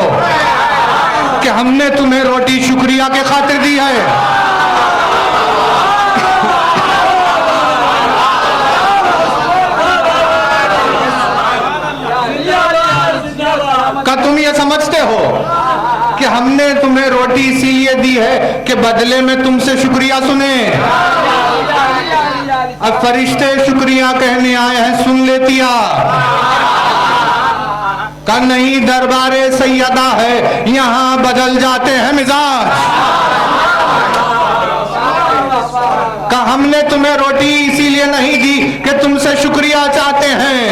कि हमने तुम्हें रोटी शुक्रिया के खातिर दी है? क्या तुम ये समझते हो कि हमने तुम्हें रोटी इसीलिए दी है कि बदले में तुमसे शुक्रिया सुने? अब फरिश्ते शुक्रिया कहने आए हैं, सुन लेतिया। का नहीं दरबारे सैयदा है, यहां बदल जाते हैं मिजाज। का हमने तुम्हें रोटी इसीलिए नहीं दी कि तुमसे शुक्रिया चाहते हैं,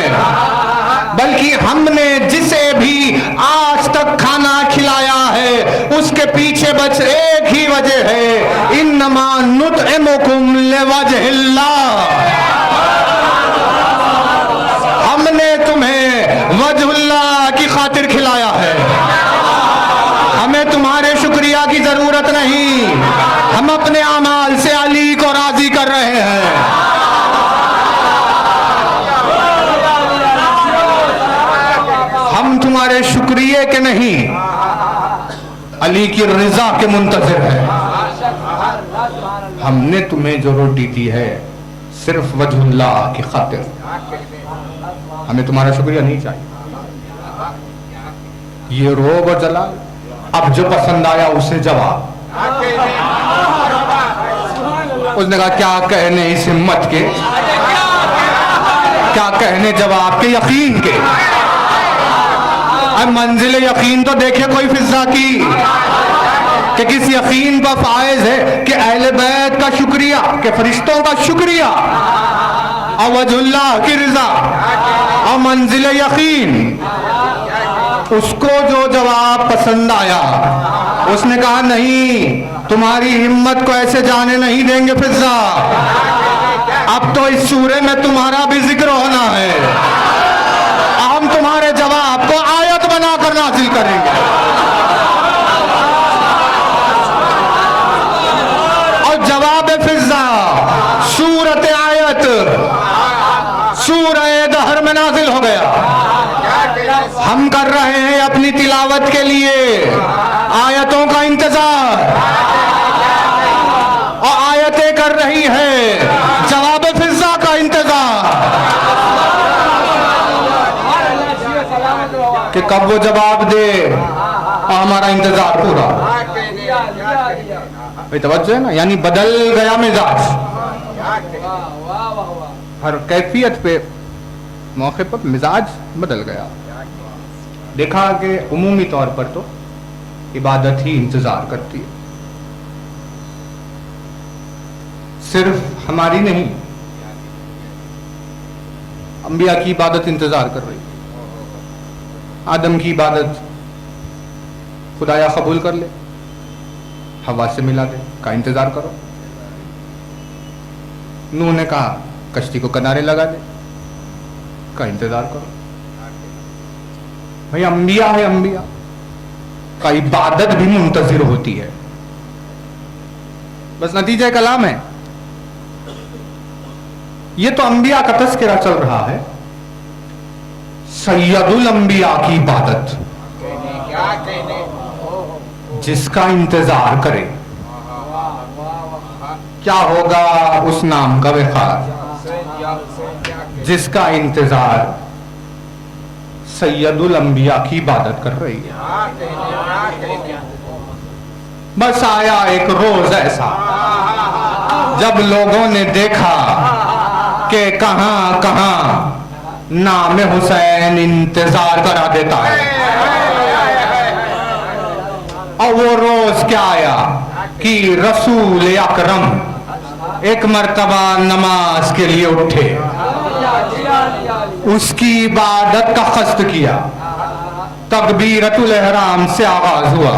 बल्कि हमने जिसे भी आज तक खाना खिलाया है उसके पीछे बस एक ही वजह है, इन्नमा नुतइमुकुम लिवजहिल्लाह। हमने तुम्हें वजहुल्लाह की खातिर खिलाया है, हमें तुम्हारे शुक्रिया की जरूरत नहीं। हम अपने अमाल से अली को राजी कर रहे हैं। हम तुम्हारे शुक्रिया के नहीं, अली की रज़ा के मुंतज़िर है। हमने तुम्हें जो रोटी दी है सिर्फ वजहुल्लाह की खातिर। हमें तुम्हारा शुक्रिया नहीं चाहिए। ये रोब और जलाल। अब जो पसंद आया उसे जवाब। उसने कहा क्या कहने इस हिम्मत के, क्या कहने जवाब के यकीन के। अब मंजिल यकीन तो देखे कोई फिजा की कि किस यकीन पर फायज है कि अहले बैत का शुक्रिया, कि फरिश्तों का शुक्रिया, और वजहुल्लाह की रज़ा और मंजिल यकीन। उसको जो जवाब पसंद आया उसने कहा नहीं, तुम्हारी हिम्मत को ऐसे जाने नहीं देंगे फिजा। अब तो इस सूरे में तुम्हारा भी जिक्र होना है। हम तुम्हारे जवाब को आयत बनाकर नाजिल करेंगे। और जवाब फिजा सूरत आयत सूरह दहर में नाजिल हो गया। हम कर रहे हैं अपनी तिलावत के लिए आयतों का इंतजार, और आयतें कर रही है जवाब फिजा का इंतजार कि कब वो जवाब दे, और हमारा इंतजार पूरा। भाई तवज्जो है ना, यानी बदल गया मिजाज। हर कैफियत पे मौके पर मिजाज बदल गया। देखा कि उमूमी तौर पर तो इबादत ही इंतजार करती है, सिर्फ हमारी नहीं, अंबिया की इबादत इंतजार कर रही है। आदम की इबादत खुदाया कबूल कर ले, हवा से मिला दे, का इंतजार करो। नूह ने कहा कश्ती को किनारे लगा दे, का इंतजार करो। भाई अंबिया है, अंबिया का इबादत भी मुंतजिर होती है। बस नतीजा कलाम है। ये तो अंबिया का तस्करा चल रहा है, सैयदुल अंबिया की इबादत जिसका इंतजार करे क्या होगा उस नाम का वक़ार, जिसका इंतजार सैयदुल अंबिया की इबादत कर रही है। बस आया एक रोज ऐसा जब लोगों ने देखा कि कहां कहां नाम हुसैन इंतजार करा देता है। और वो रोज क्या आया कि रसूल अकरम एक मर्तबा नमाज के लिए उठे, उसकी इबादत का क़स्द किया, तकबीरतुल इहराम से आगाज हुआ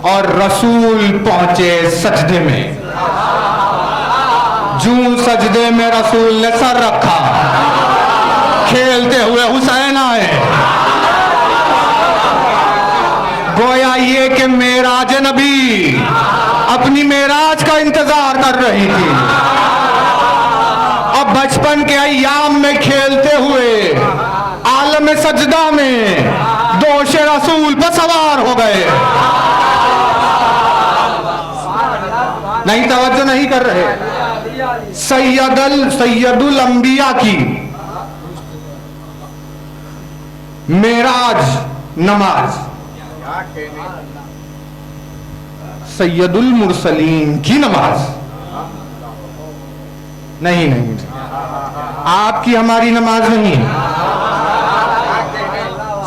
और रसूल पहुंचे सजदे में। जूं सजदे में रसूल ने सर रखा, खेलते हुए हुसैन आए। गोया ये कि मेराज नबी अपनी मेराज का इंतजार कर रही थी, और बचपन के अय्याम में खेलते हुए आलम सजदा में दोष रसूल पर सवार हो गए। नहीं, तवज्जो नहीं कर रहे। सैयदुल अंबिया की मेराज नमाज, सैयदुल मुरसलीन की नमाज नहीं, नहीं, आपकी हमारी नमाज नहीं,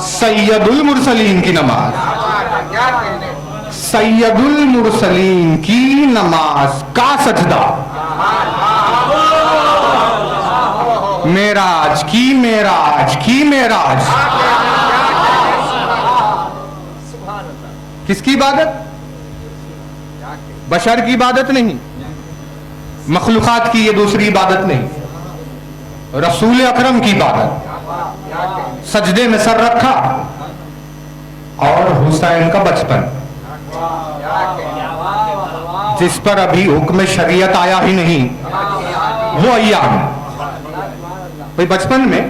सैयदुल मुरसलीन की नमाज, सैयदुल मुरसलीन की नमाज का सजदा, मेराज की मेराज की मेराज। किसकी इबादत? बशर की इबादत नहीं, मखलूकात की ये दूसरी इबादत नहीं, रसूल अकरम की इबादत। सजदे में सर रखा और हुसैन का बचपन, जिस पर अभी हुक्म शरीयत आया ही नहीं, वो अय्याम। भाई बचपन में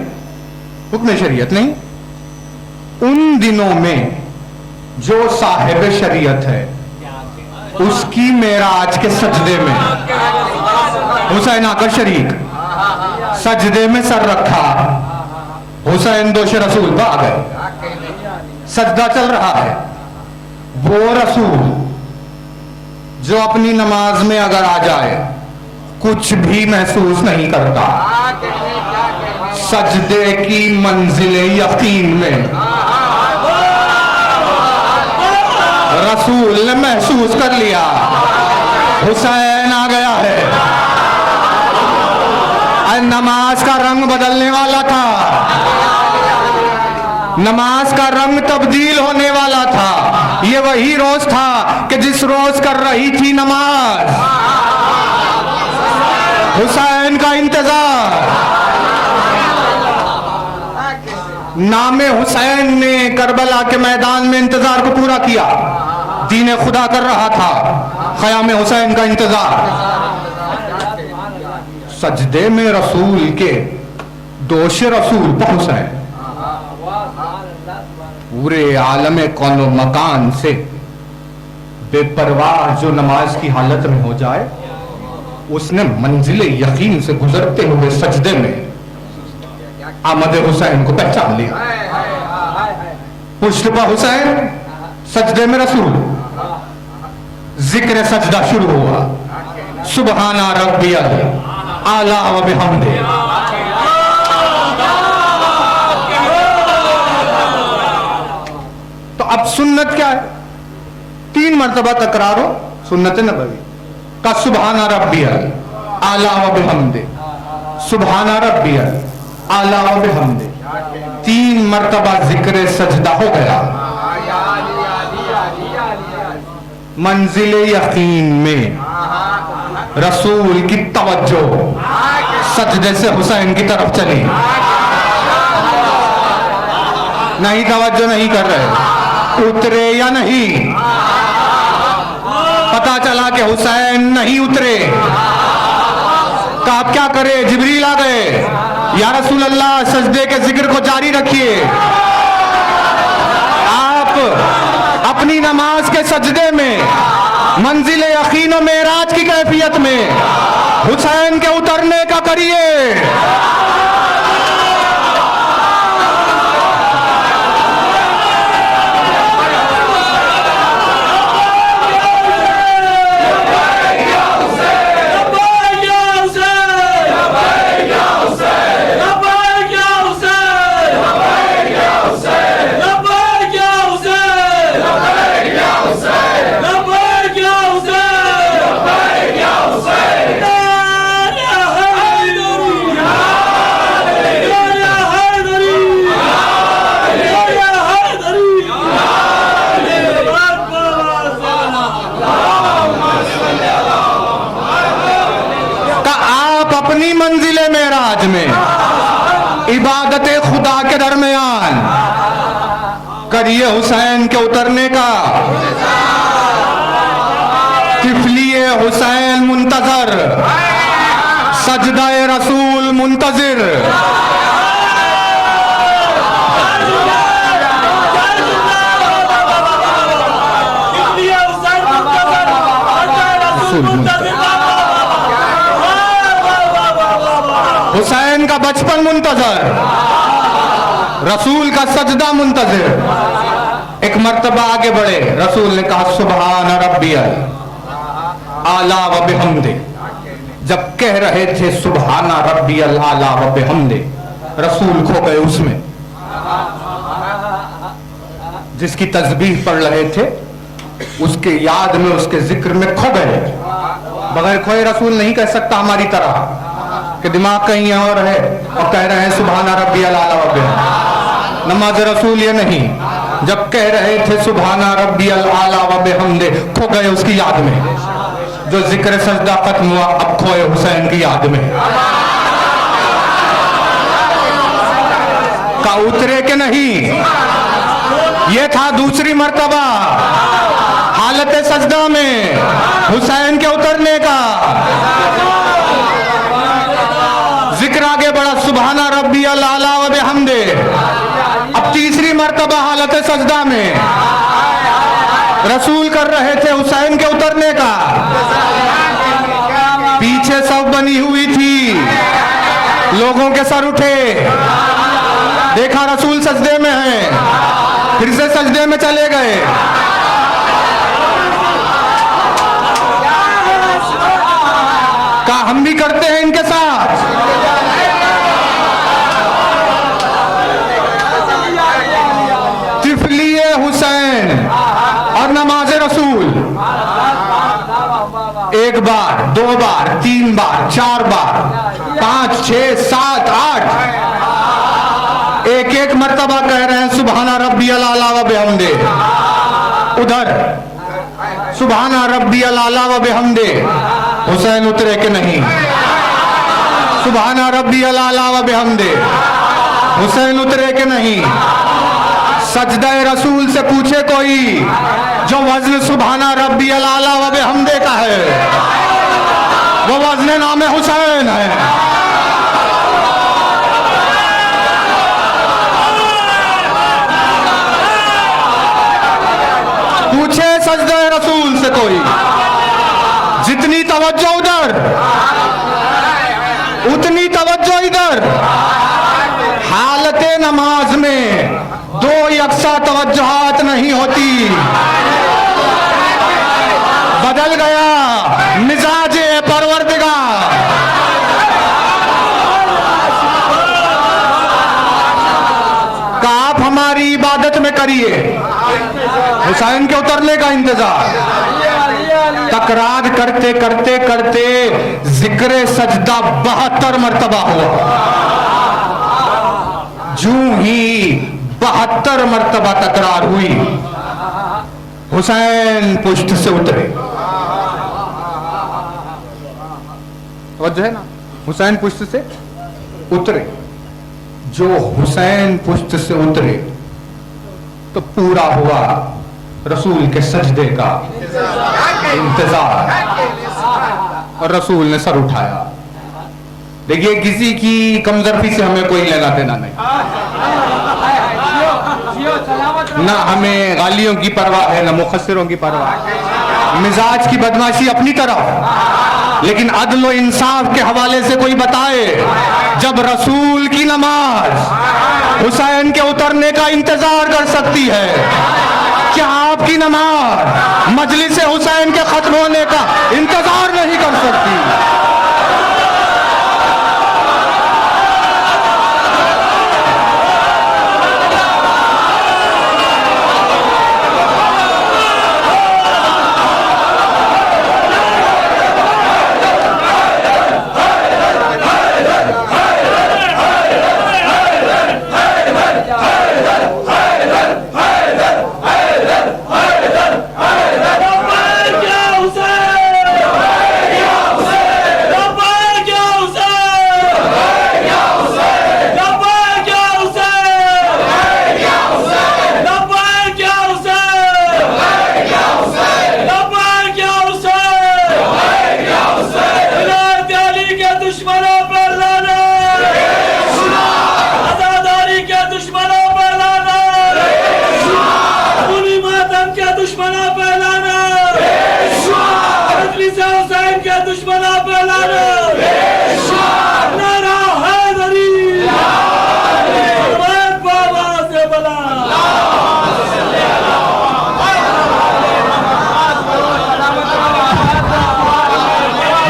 हुक्म शरीयत नहीं, उन दिनों में जो साहिब शरीयत है उसकी मेराज के सजदे में हुसैन आकर शरीक, सजदे में सर रखा, हुसैन दोष रसूल पर आ गए। सजदा चल रहा है। वो रसूल जो अपनी नमाज में अगर आ जाए कुछ भी महसूस नहीं करता, सजदे की मंजिले यकीन में रसूल ने महसूस कर लिया हुसैन आ गया है। नमाज का रंग बदलने वाला था, नमाज का रंग तब्दील होने वाला था। ये वही रोज था कि जिस रोज कर रही थी नमाज हुसैन का इंतजार। नामे हुसैन ने करबला के मैदान में इंतजार को पूरा किया। दीन खुदा कर रहा था, ख़याम हुसैन का इंतजार। सजदे में रसूल के दोष रसूल पर हुसैन। पूरे आलम कौनो मकान से बेपरवाह जो नमाज की हालत में हो जाए, उसने मंजिले यकीन से गुजरते हुए सजदे में आमद हुसैन को पहचान लिया। पुष्ट पर हुसैन, सजदे में रसूल। जिक्र सजदा शुरू हुआ। सुबहाना रब्बियल आला व बिहम्दे। तो अब सुन्नत क्या है? 3 मरतबा तकरार हो सुन्नत नबवी का सुबहाना रब्बियल आला व बिहम्दे, सुबहाना रब्बियल आला व बिहम्दे। 3 मरतबा जिक्र सजदा हो गया। मंजिले यकीन में रसूल की तवज्जो सजदे से हुसैन की तरफ चली। नहीं, तवज्जो नहीं कर रहे, उतरे या नहीं। पता चला कि हुसैन नहीं उतरे। आप क्या करे? जिब्रील आ गए, या रसूल अल्लाह सजदे के जिक्र को जारी रखिए। आप अपनी नमाज के सजदे में मंजिले यकीन और मेराज की कैफियत में हुसैन के उतरने का करिए। इबादत खुदा के दरमियान करिए हुसैन के उतरने का। तिफलिए हुसैन मुंतजर, सजदाए रसूल मुंतजिर। हुसैन का बचपन मुंतजर, रसूल का सजदा मुंतजिर। एक मर्तबा आगे बढ़े, रसूल ने कहा सुबहान रब्बियल आला व बिहम्दे। जब कह रहे थे सुबहाना रब्बियल आला व बिहम्दे, रसूल खो गए उसमें। जिसकी तस्बीह पढ़ रहे थे उसके याद में, उसके जिक्र में खो गए। बगैर खोए रसूल नहीं कह सकता हमारी तरह कि दिमाग कहीं और है और कह रहे हैं सुबहाना रब्बियल आला व बिहम्दे। नमाज रसूल ये नहीं, जब कह रहे थे सुबहाना रब्बियल आला व बिहम्दे, खो गए उसकी याद में। जो जिक्र सजदा खत्म हुआ, अब खोए हुसैन की याद में। का उतरे के नहीं, ये था दूसरी मर्तबा हालत सजदा में हुसैन के उतरने का। जिक्र आगे बढ़ा सुबहाना रब्बियल आला व बिहम्दे। अब तीसरी मर्तबा हालत सजदा में रसूल कर रहे थे हुसैन के उतरने का। पीछे सब बनी हुई थी, लोगों के सर उठे, देखा रसूल सजदे में हैं, फिर से सजदे में चले गए। कहा हम भी करते हैं इनके साथ। तिफलिए हुसैन और नमाज रसूल, एक बार, दो बार, तीन बार, चार बार, 5, 6, 7, 8, एक एक मर्तबा कह रहे हैं सुबहाना रब्बियल आला व बिहम्दे। उधर सुबहाना रब्बियल आला व बिहम्दे, हुसैन उतरे कि नहीं? सुबहाना रब्बियल आला व बिहम्दे, हुसैन उतरे कि नहीं? सजदा रसूल से पूछे कोई, जो वज़्न सुबहाना रब्बियल आला व बिहम्दे का है, वो वज़्न नाम हुसैन है। पूछे सजदा रसूल से कोई, जितनी तवज्जो उधर उतनी तवज्जो इधर। हालते नमाज में दो यकसा तवज्जुहात नहीं होती। बदल गया मिजाजे परवरदिगार। का आप हमारी इबादत में करिए, हुसैन के उतरने का इंतजार। तकरार करते करते करते जिक्र सजदा 72 मर्तबा हुआ। जूं ही 72 मर्तबा तकरार हुई, हुसैन पुष्ट से उतरे। वजह है ना, हुसैन पुष्ट से उतरे। जो हुसैन पुष्ट से उतरे तो पूरा हुआ रसूल के सजदे का इंतजार, और रसूल ने सर उठाया। देखिए, किसी की कमजोरी से हमें कोई लेना देना नहीं, ना हमें गालियों की परवाह है, ना मुखस्सिरों की परवाह। मिजाज की बदमाशी अपनी तरफ, लेकिन अदल व इंसाफ के हवाले से कोई बताए, जब रसूल की नमाज हुसैन के उतरने का इंतजार कर सकती है, क्या आपकी नमाज मजलिस हुसैन के खत्म होने का इंतजार नहीं कर सकती?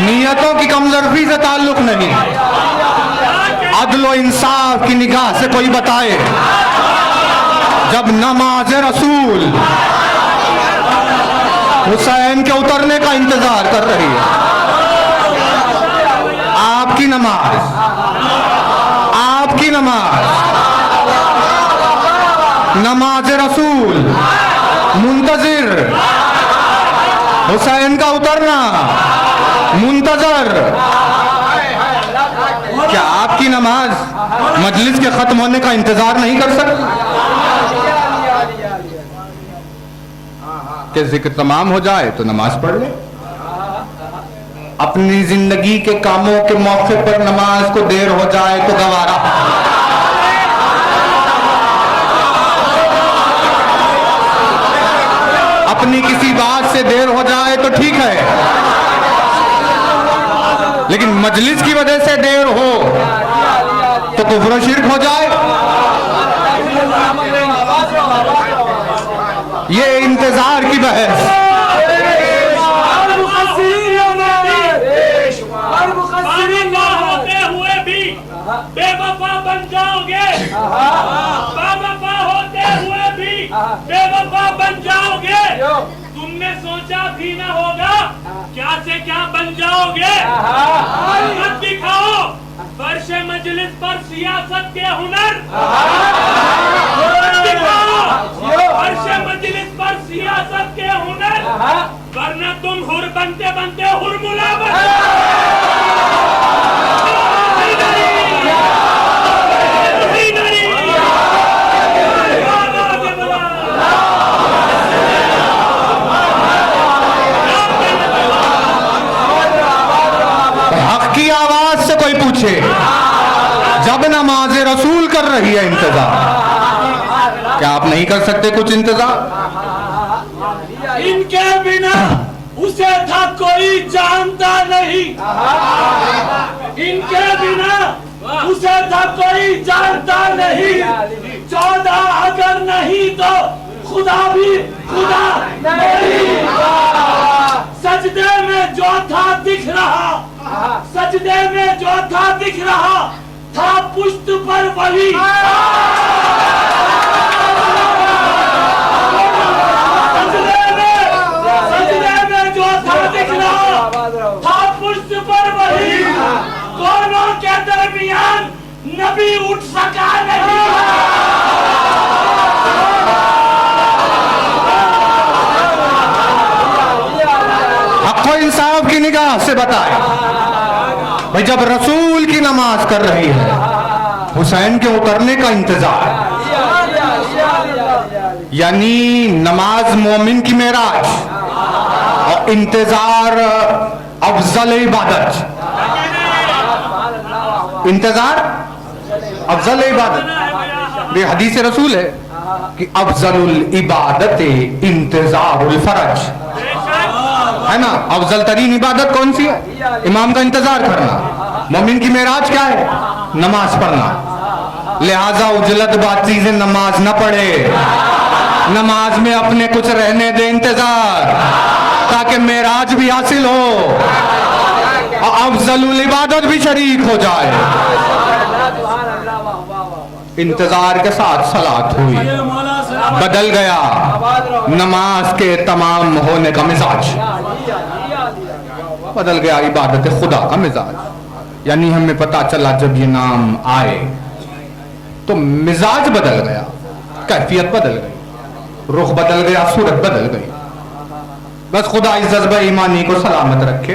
नियतों की कमजोरी से ताल्लुक नहीं, अदल व इंसाफ की निगाह से कोई बताए, जब नमाज रसूल हुसैन के उतरने का इंतजार कर रही है, आपकी नमाज नमाज रसूल मुंतजिर, हुसैन का उतरना मुंतजर। क्या आपकी नमाज मजलिस के खत्म होने का इंतजार नहीं कर सकती कि जिक्र तमाम हो जाए तो नमाज पढ़ ले? अपनी जिंदगी के कामों के मौके पर नमाज को देर हो जाए तो गवारा, अपनी किसी बात से देर हो जाए तो ठीक है, लेकिन मजलिस की वजह से देर हो तो कुफ्र शिर्क हो जाए। ये इंतजार की बहस। होते हुए भी बेवफा बन जाओगे, बेवफा होते हुए भी बेवफा बन जाओगे। तुमने सोचा भी ना होगा क्या से क्या बन जाओगे। मत दिखाओ फर्श मजलिस पर सियासत के हुनर, मत दिखाओ फर्श मजलिस पर सियासत के हुनर, वरना तुम हुर बनते बनते हुरमुला बन की आवाज से कोई पूछे जब नमाज रसूल कर रही है इंतजार, क्या आप नहीं कर सकते कुछ इंतजार? इनके बिना उसे था कोई जानता नहीं, इनके बिना उसे था कोई जानता नहीं। 14 अगर नहीं तो खुदा भी खुदा नहीं। सजदे में जो था दिख रहा, सजदे में जो था दिख रहा था पुष्ट पर वही। सजदे में जो था दिख रहा था पुष्ट पर वही। दोनों के दरमियान नबी उठ सका नहीं। इंसाफ की निगाह से बताए भाई, जब रसूल की नमाज कर रही है हुसैन के उतरने का इंतजार, यानी नमाज मोमिन की मेराज और इंतजार अफजल इबादत, इंतजार अफजल इबादत। ये हदीस रसूल है कि अफजलुल इबादत इंतजारुल फरज, है ना। अफजल तरीन इबादत कौन सी है? इमाम का इंतजार करना। मोमिन की मेराज क्या है? नमाज पढ़ना। लिहाजा उजलत बाती से नमाज न पढ़े, नमाज में अपने कुछ रहने दे इंतजार, ताकि मेराज भी हासिल हो और अफजलुल इबादत भी शरीक हो जाए। इंतजार के साथ सलात हुई, बदल गया नमाज के तमाम होने का मिजाज, बदल गया इबादत खुदा का मिजाज। यानी हमें पता चला जब ये नाम आए तो मिजाज बदल गया, कैफियत बदल गई, रुख बदल गया, सूरत बदल गई। बस खुदा इस जज्बा ईमानी को सलामत रखे।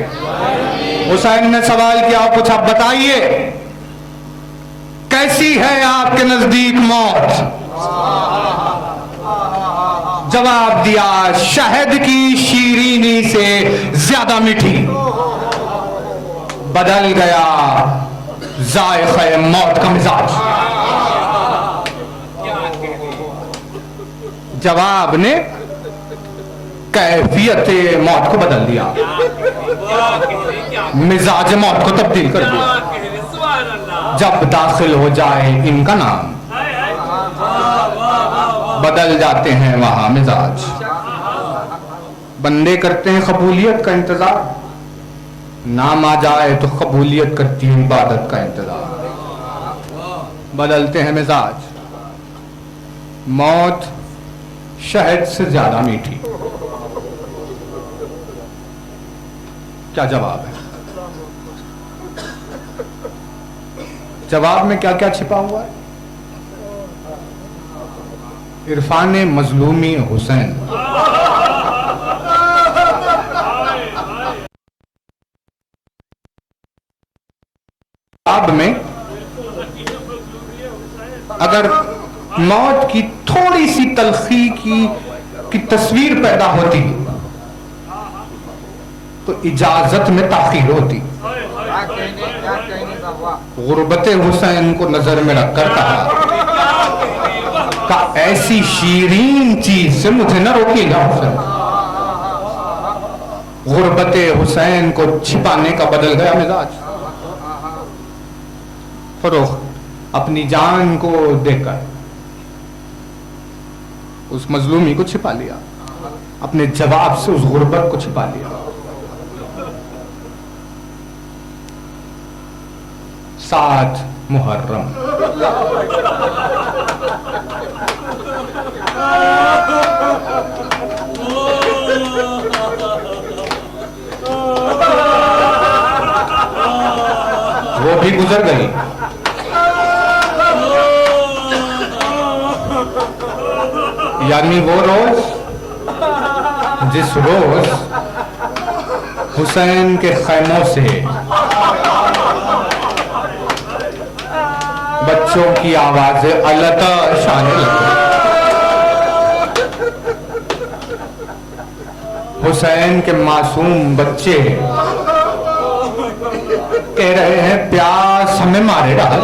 हुसैन ने सवाल किया, कुछ आप बताइए कैसी है आपके नजदीक मौत? जवाब दिया, शहद की शीरीनी से ज्यादा मीठी। बदल गया जायक़े मौत का मिजाज। जवाब ने कैफियत मौत को बदल दिया, मिजाज मौत को तब्दील कर दिया। जब दाखिल हो जाए इनका नाम, बदल जाते हैं वहां मिजाज। बंदे करते हैं कबूलियत का इंतजार, नाम आ जाए तो कबूलियत करती है इबादत का इंतजार। बदलते हैं मिजाज। मौत शहद से ज्यादा मीठी। क्या जवाब है? जवाब में क्या क्या छिपा हुआ है? इरफान मजलूमी हुसैन। जवाब में अगर मौत की थोड़ी सी तलखी की तस्वीर पैदा होती तो इजाजत में ताखीर होती। गुर्बत हुसैन को नजर में रखकर कहा ऐसी शीरीन चीज से मुझे न रोकिएगा हुसैन। गुर्बत हुसैन को छिपाने का बदल गया मिजाज। फरोख्त अपनी जान को देकर उस मजलूमी को छिपा लिया, अपने जवाब से उस गुर्बत को छिपा लिया। 7 मुहर्रम वो भी गुजर गई। यानी वो रोज जिस रोज हुसैन के खैमों से बच्चों की आवाजें अलतश आने लगी। हुसैन के मासूम बच्चे कह रहे हैं प्यास हमें मारे डाल।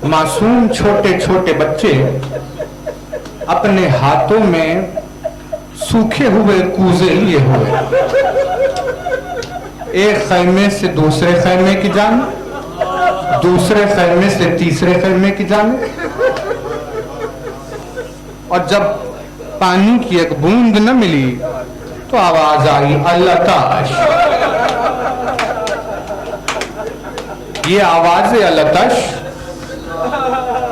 मासूम छोटे छोटे बच्चे अपने हाथों में सूखे हुए कूजे लिए हुए एक खैमे से दूसरे खैमे की जाने, दूसरे खैमे से तीसरे खैमे की जाने, और जब पानी की एक बूंद न मिली तो आवाज आई अलतश। ये आवाज अलतश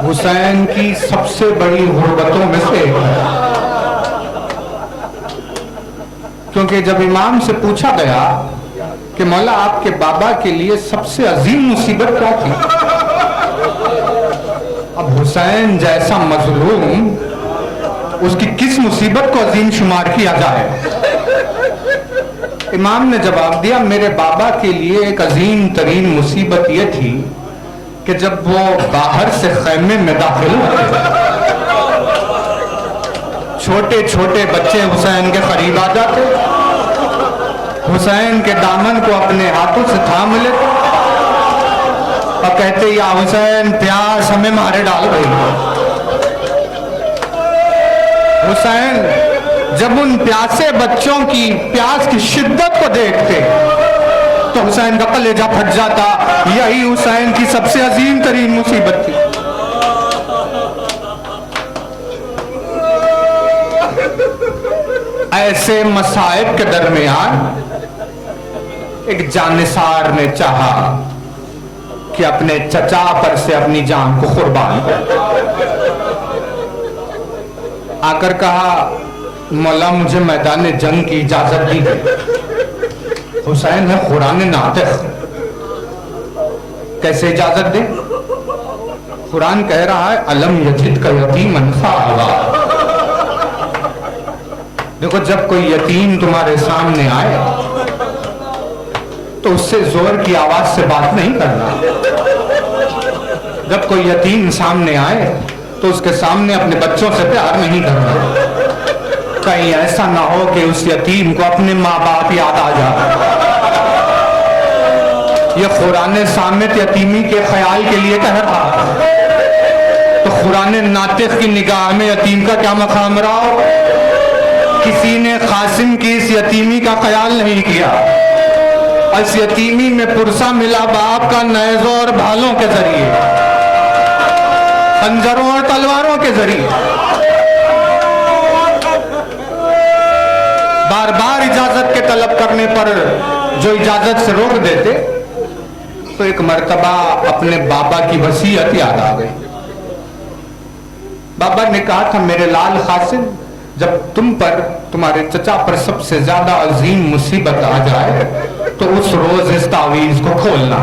हुसैन की सबसे बड़ी गुर्बतों में से एक है, क्योंकि जब इमाम से पूछा गया कि मौला आपके बाबा के लिए सबसे अजीम मुसीबत क्या थी, अब हुसैन जैसा मजलूम उसकी किस मुसीबत को अजीम शुमार किया जाए। इमाम ने जवाब दिया, मेरे बाबा के लिए एक अजीम तरीन मुसीबत यह थी कि जब वो बाहर से खैमे में दाखिल होते, छोटे छोटे बच्चे हुसैन के करीब आ जाते, हुसैन के दामन को अपने हाथों से थाम लेते और कहते, या हुसैन प्यास हमें मारे डाल रही है। हुसैन जब उन प्यासे बच्चों की प्यास की शिद्दत को देखते तो हुसैन का कलेजा फट जाता। यही हुसैन की सबसे अजीम तरीन मुसीबत थी। ऐसे मसाइब के दरमियान एक जानिसार ने चाहा कि अपने चचा पर से अपनी जान को कुर्बान कर, आकर कहा, मौला मुझे मैदान जंग की इजाजत दी गई। हुसैन है कुरान नातिक, कैसे इजाजत दे? कुरान कह रहा है अलम यजिद का यतीमन फआवा। देखो, जब कोई यतीम तुम्हारे सामने आए तो उससे जोर की आवाज से बात नहीं करना। जब कोई यतीम सामने आए तो उसके सामने अपने बच्चों से प्यार नहीं करना। कहीं ऐसा ना हो कि उस यतीम को अपने माँ बाप याद आ जाए। ये कुरान सामित यतीमी के ख्याल के लिए कह रहा है, तो कुरान नातिक की निगाह में यतीम का क्या मकाम रहा हो? किसी ने कासिम की इस यतीमी का ख्याल नहीं किया। इस यतीमी में पुरसा मिला बाप का नेज़ों और भालों के जरिए, खंजरों और तलवारों के जरिए। बार बार इजाजत के तलब करने पर जो इजाजत से रोक देते, तो एक मर्तबा अपने बाबा की वसीयत याद आ गई। बाबा ने कहा था, मेरे लाल कासिम, जब तुम पर, तुम्हारे चचा पर सबसे ज्यादा अजीम मुसीबत आ जाए तो उस रोज इस तावीज को खोलना।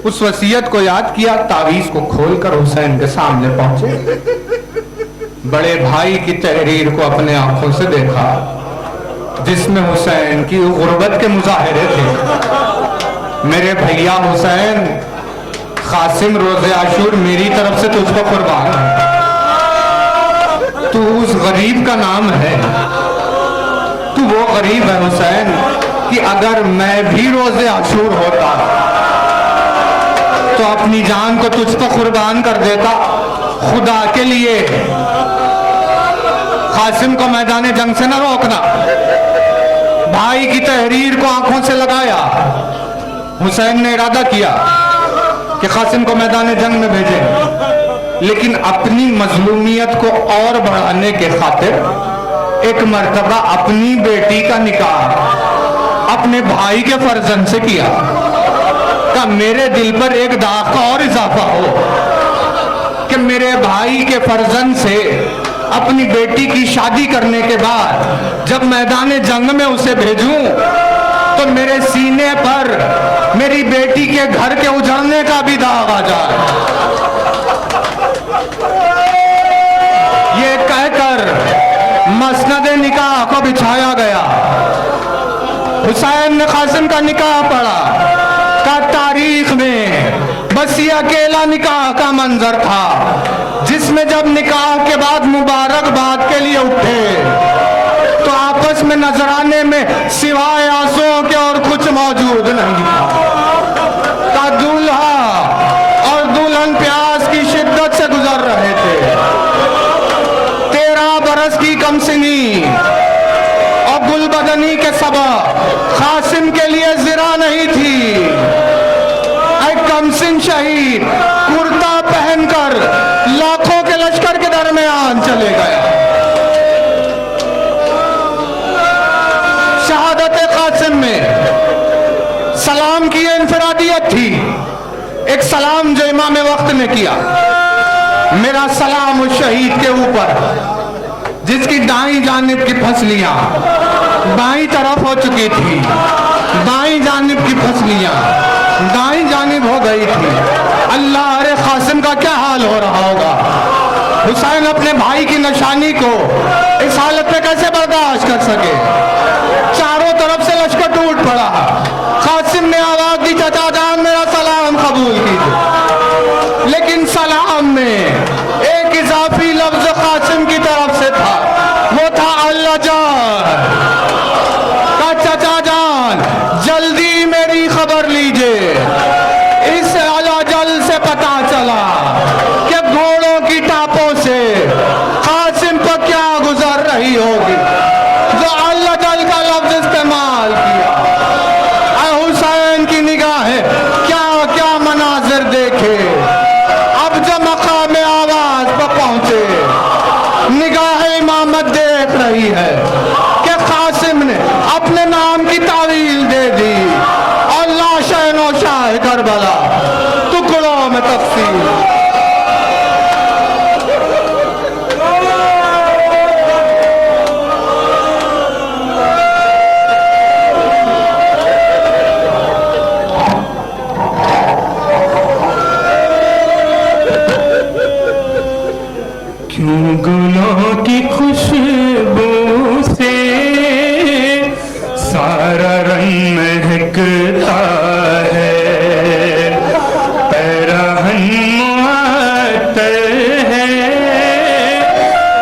उस वसीयत को याद किया, तावीज को खोलकर हुसैन के सामने पहुंचे। बड़े भाई की तहरीर को अपने आंखों से देखा जिसमें हुसैन की गुर्बत के मुजाहिरे थे। मेरे भैया हुसैन, कासिम रोज़े आशूर मेरी तरफ से तुझको कुर्बान है। तू उस गरीब का नाम है, तू वो गरीब है हुसैन कि अगर मैं भी रोज़े आशूर होता तो अपनी जान को तुझ पर कुर्बान कर देता, खुदा के लिए। कासिम को मैदान जंग से न रोकना, भाई की तहरीर को आंखों से लगाया। हुसैन ने इरादा किया कि कासिम को मैदान जंग में भेजें, लेकिन अपनी मजलूमियत को और बढ़ाने के खातिर एक मर्तबा अपनी बेटी का निकाह अपने भाई के फर्जंद से किया। का मेरे दिल पर एक दाग का और इजाफा हो कि मेरे भाई के फर्जंद से अपनी बेटी की शादी करने के बाद जब मैदान जंग में उसे भेजूं तो मेरे सीने पर मेरी बेटी के घर के उजड़ने का भी दाग आ जाए। ये कहकर मसनद निकाह को बिछाया गया। हुसैन ने कासिम का निकाह पढ़ा। का तारीख में बस ये अकेला निकाह का मंजर था, जिसमें जब निकाह के बाद मुबारकबाद के लिए उठे तो आपस में नजराने में सिवाय आंसुओं के और कुछ मौजूद नहीं था। दूल्हा और दुल्हन प्यास की शिद्दत से गुजर रहे थे। 13 बरस की कमसिनी और गुलबदनी के सबब कासिम के लिए ज़रा नहीं थी। एक कमसिन शहीद कुर्ता पहनकर लाखों के लश्कर के दरमियान चले गया। शहादत कासिम में सलाम की इनफरादियत थी। एक सलाम जो इमाम वक्त ने किया, मेरा सलाम उस शहीद के ऊपर जिसकी दाईं जानिब की फसलियां बाईं तरफ हो चुकी थी, बाईं जानिब की फसलियां दाईं जानिब हो गई थी। अल्लाह, अरे कासिम का क्या हाल हो रहा होगा। हुसैन अपने भाई की निशानी को इस हालत में कैसे बर्दाश्त कर सके। चारों तरफ से लश्कर टूट पड़ा। कासिम ने आवाज दी, चाचा जान मेरा सलाम कबूल कीजिए। लेकिन सलाम में एक इजाफी लफ्ज कासिम की तरफ से था, वो था अल्लाह जान। का चाचा जान जल्दी मेरी खबर लीजिए। इस अलाजल से पता चला कि घोड़ों की टापों से कासिम पर क्या गुजर रही होगी, जो अल्लाह जल का लफ्ज इस्तेमाल किया। हुसैन की निगाहें क्या क्या मनाजिर देखे। अब जब मकाम आवाज पर पहुंचे, निगाहें इमामत देख रही है कि कासिम ने अपने नाम की तावील दे दी और लाशें नौशाह करबला टुकड़ों में तकसीम। क्यों गुलों की खुशबू से सारा रंग महकता है। पैराहन मुअत्तर है,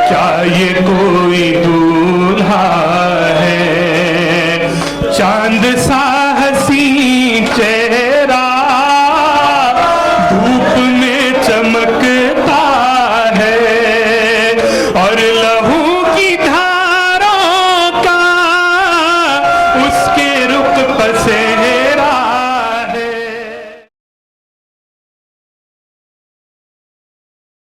क्या ये कोई दूल्हा है। चांद सा हसी चेहरा धूप में चमकता और लहू की धारों का उसके रुख पसे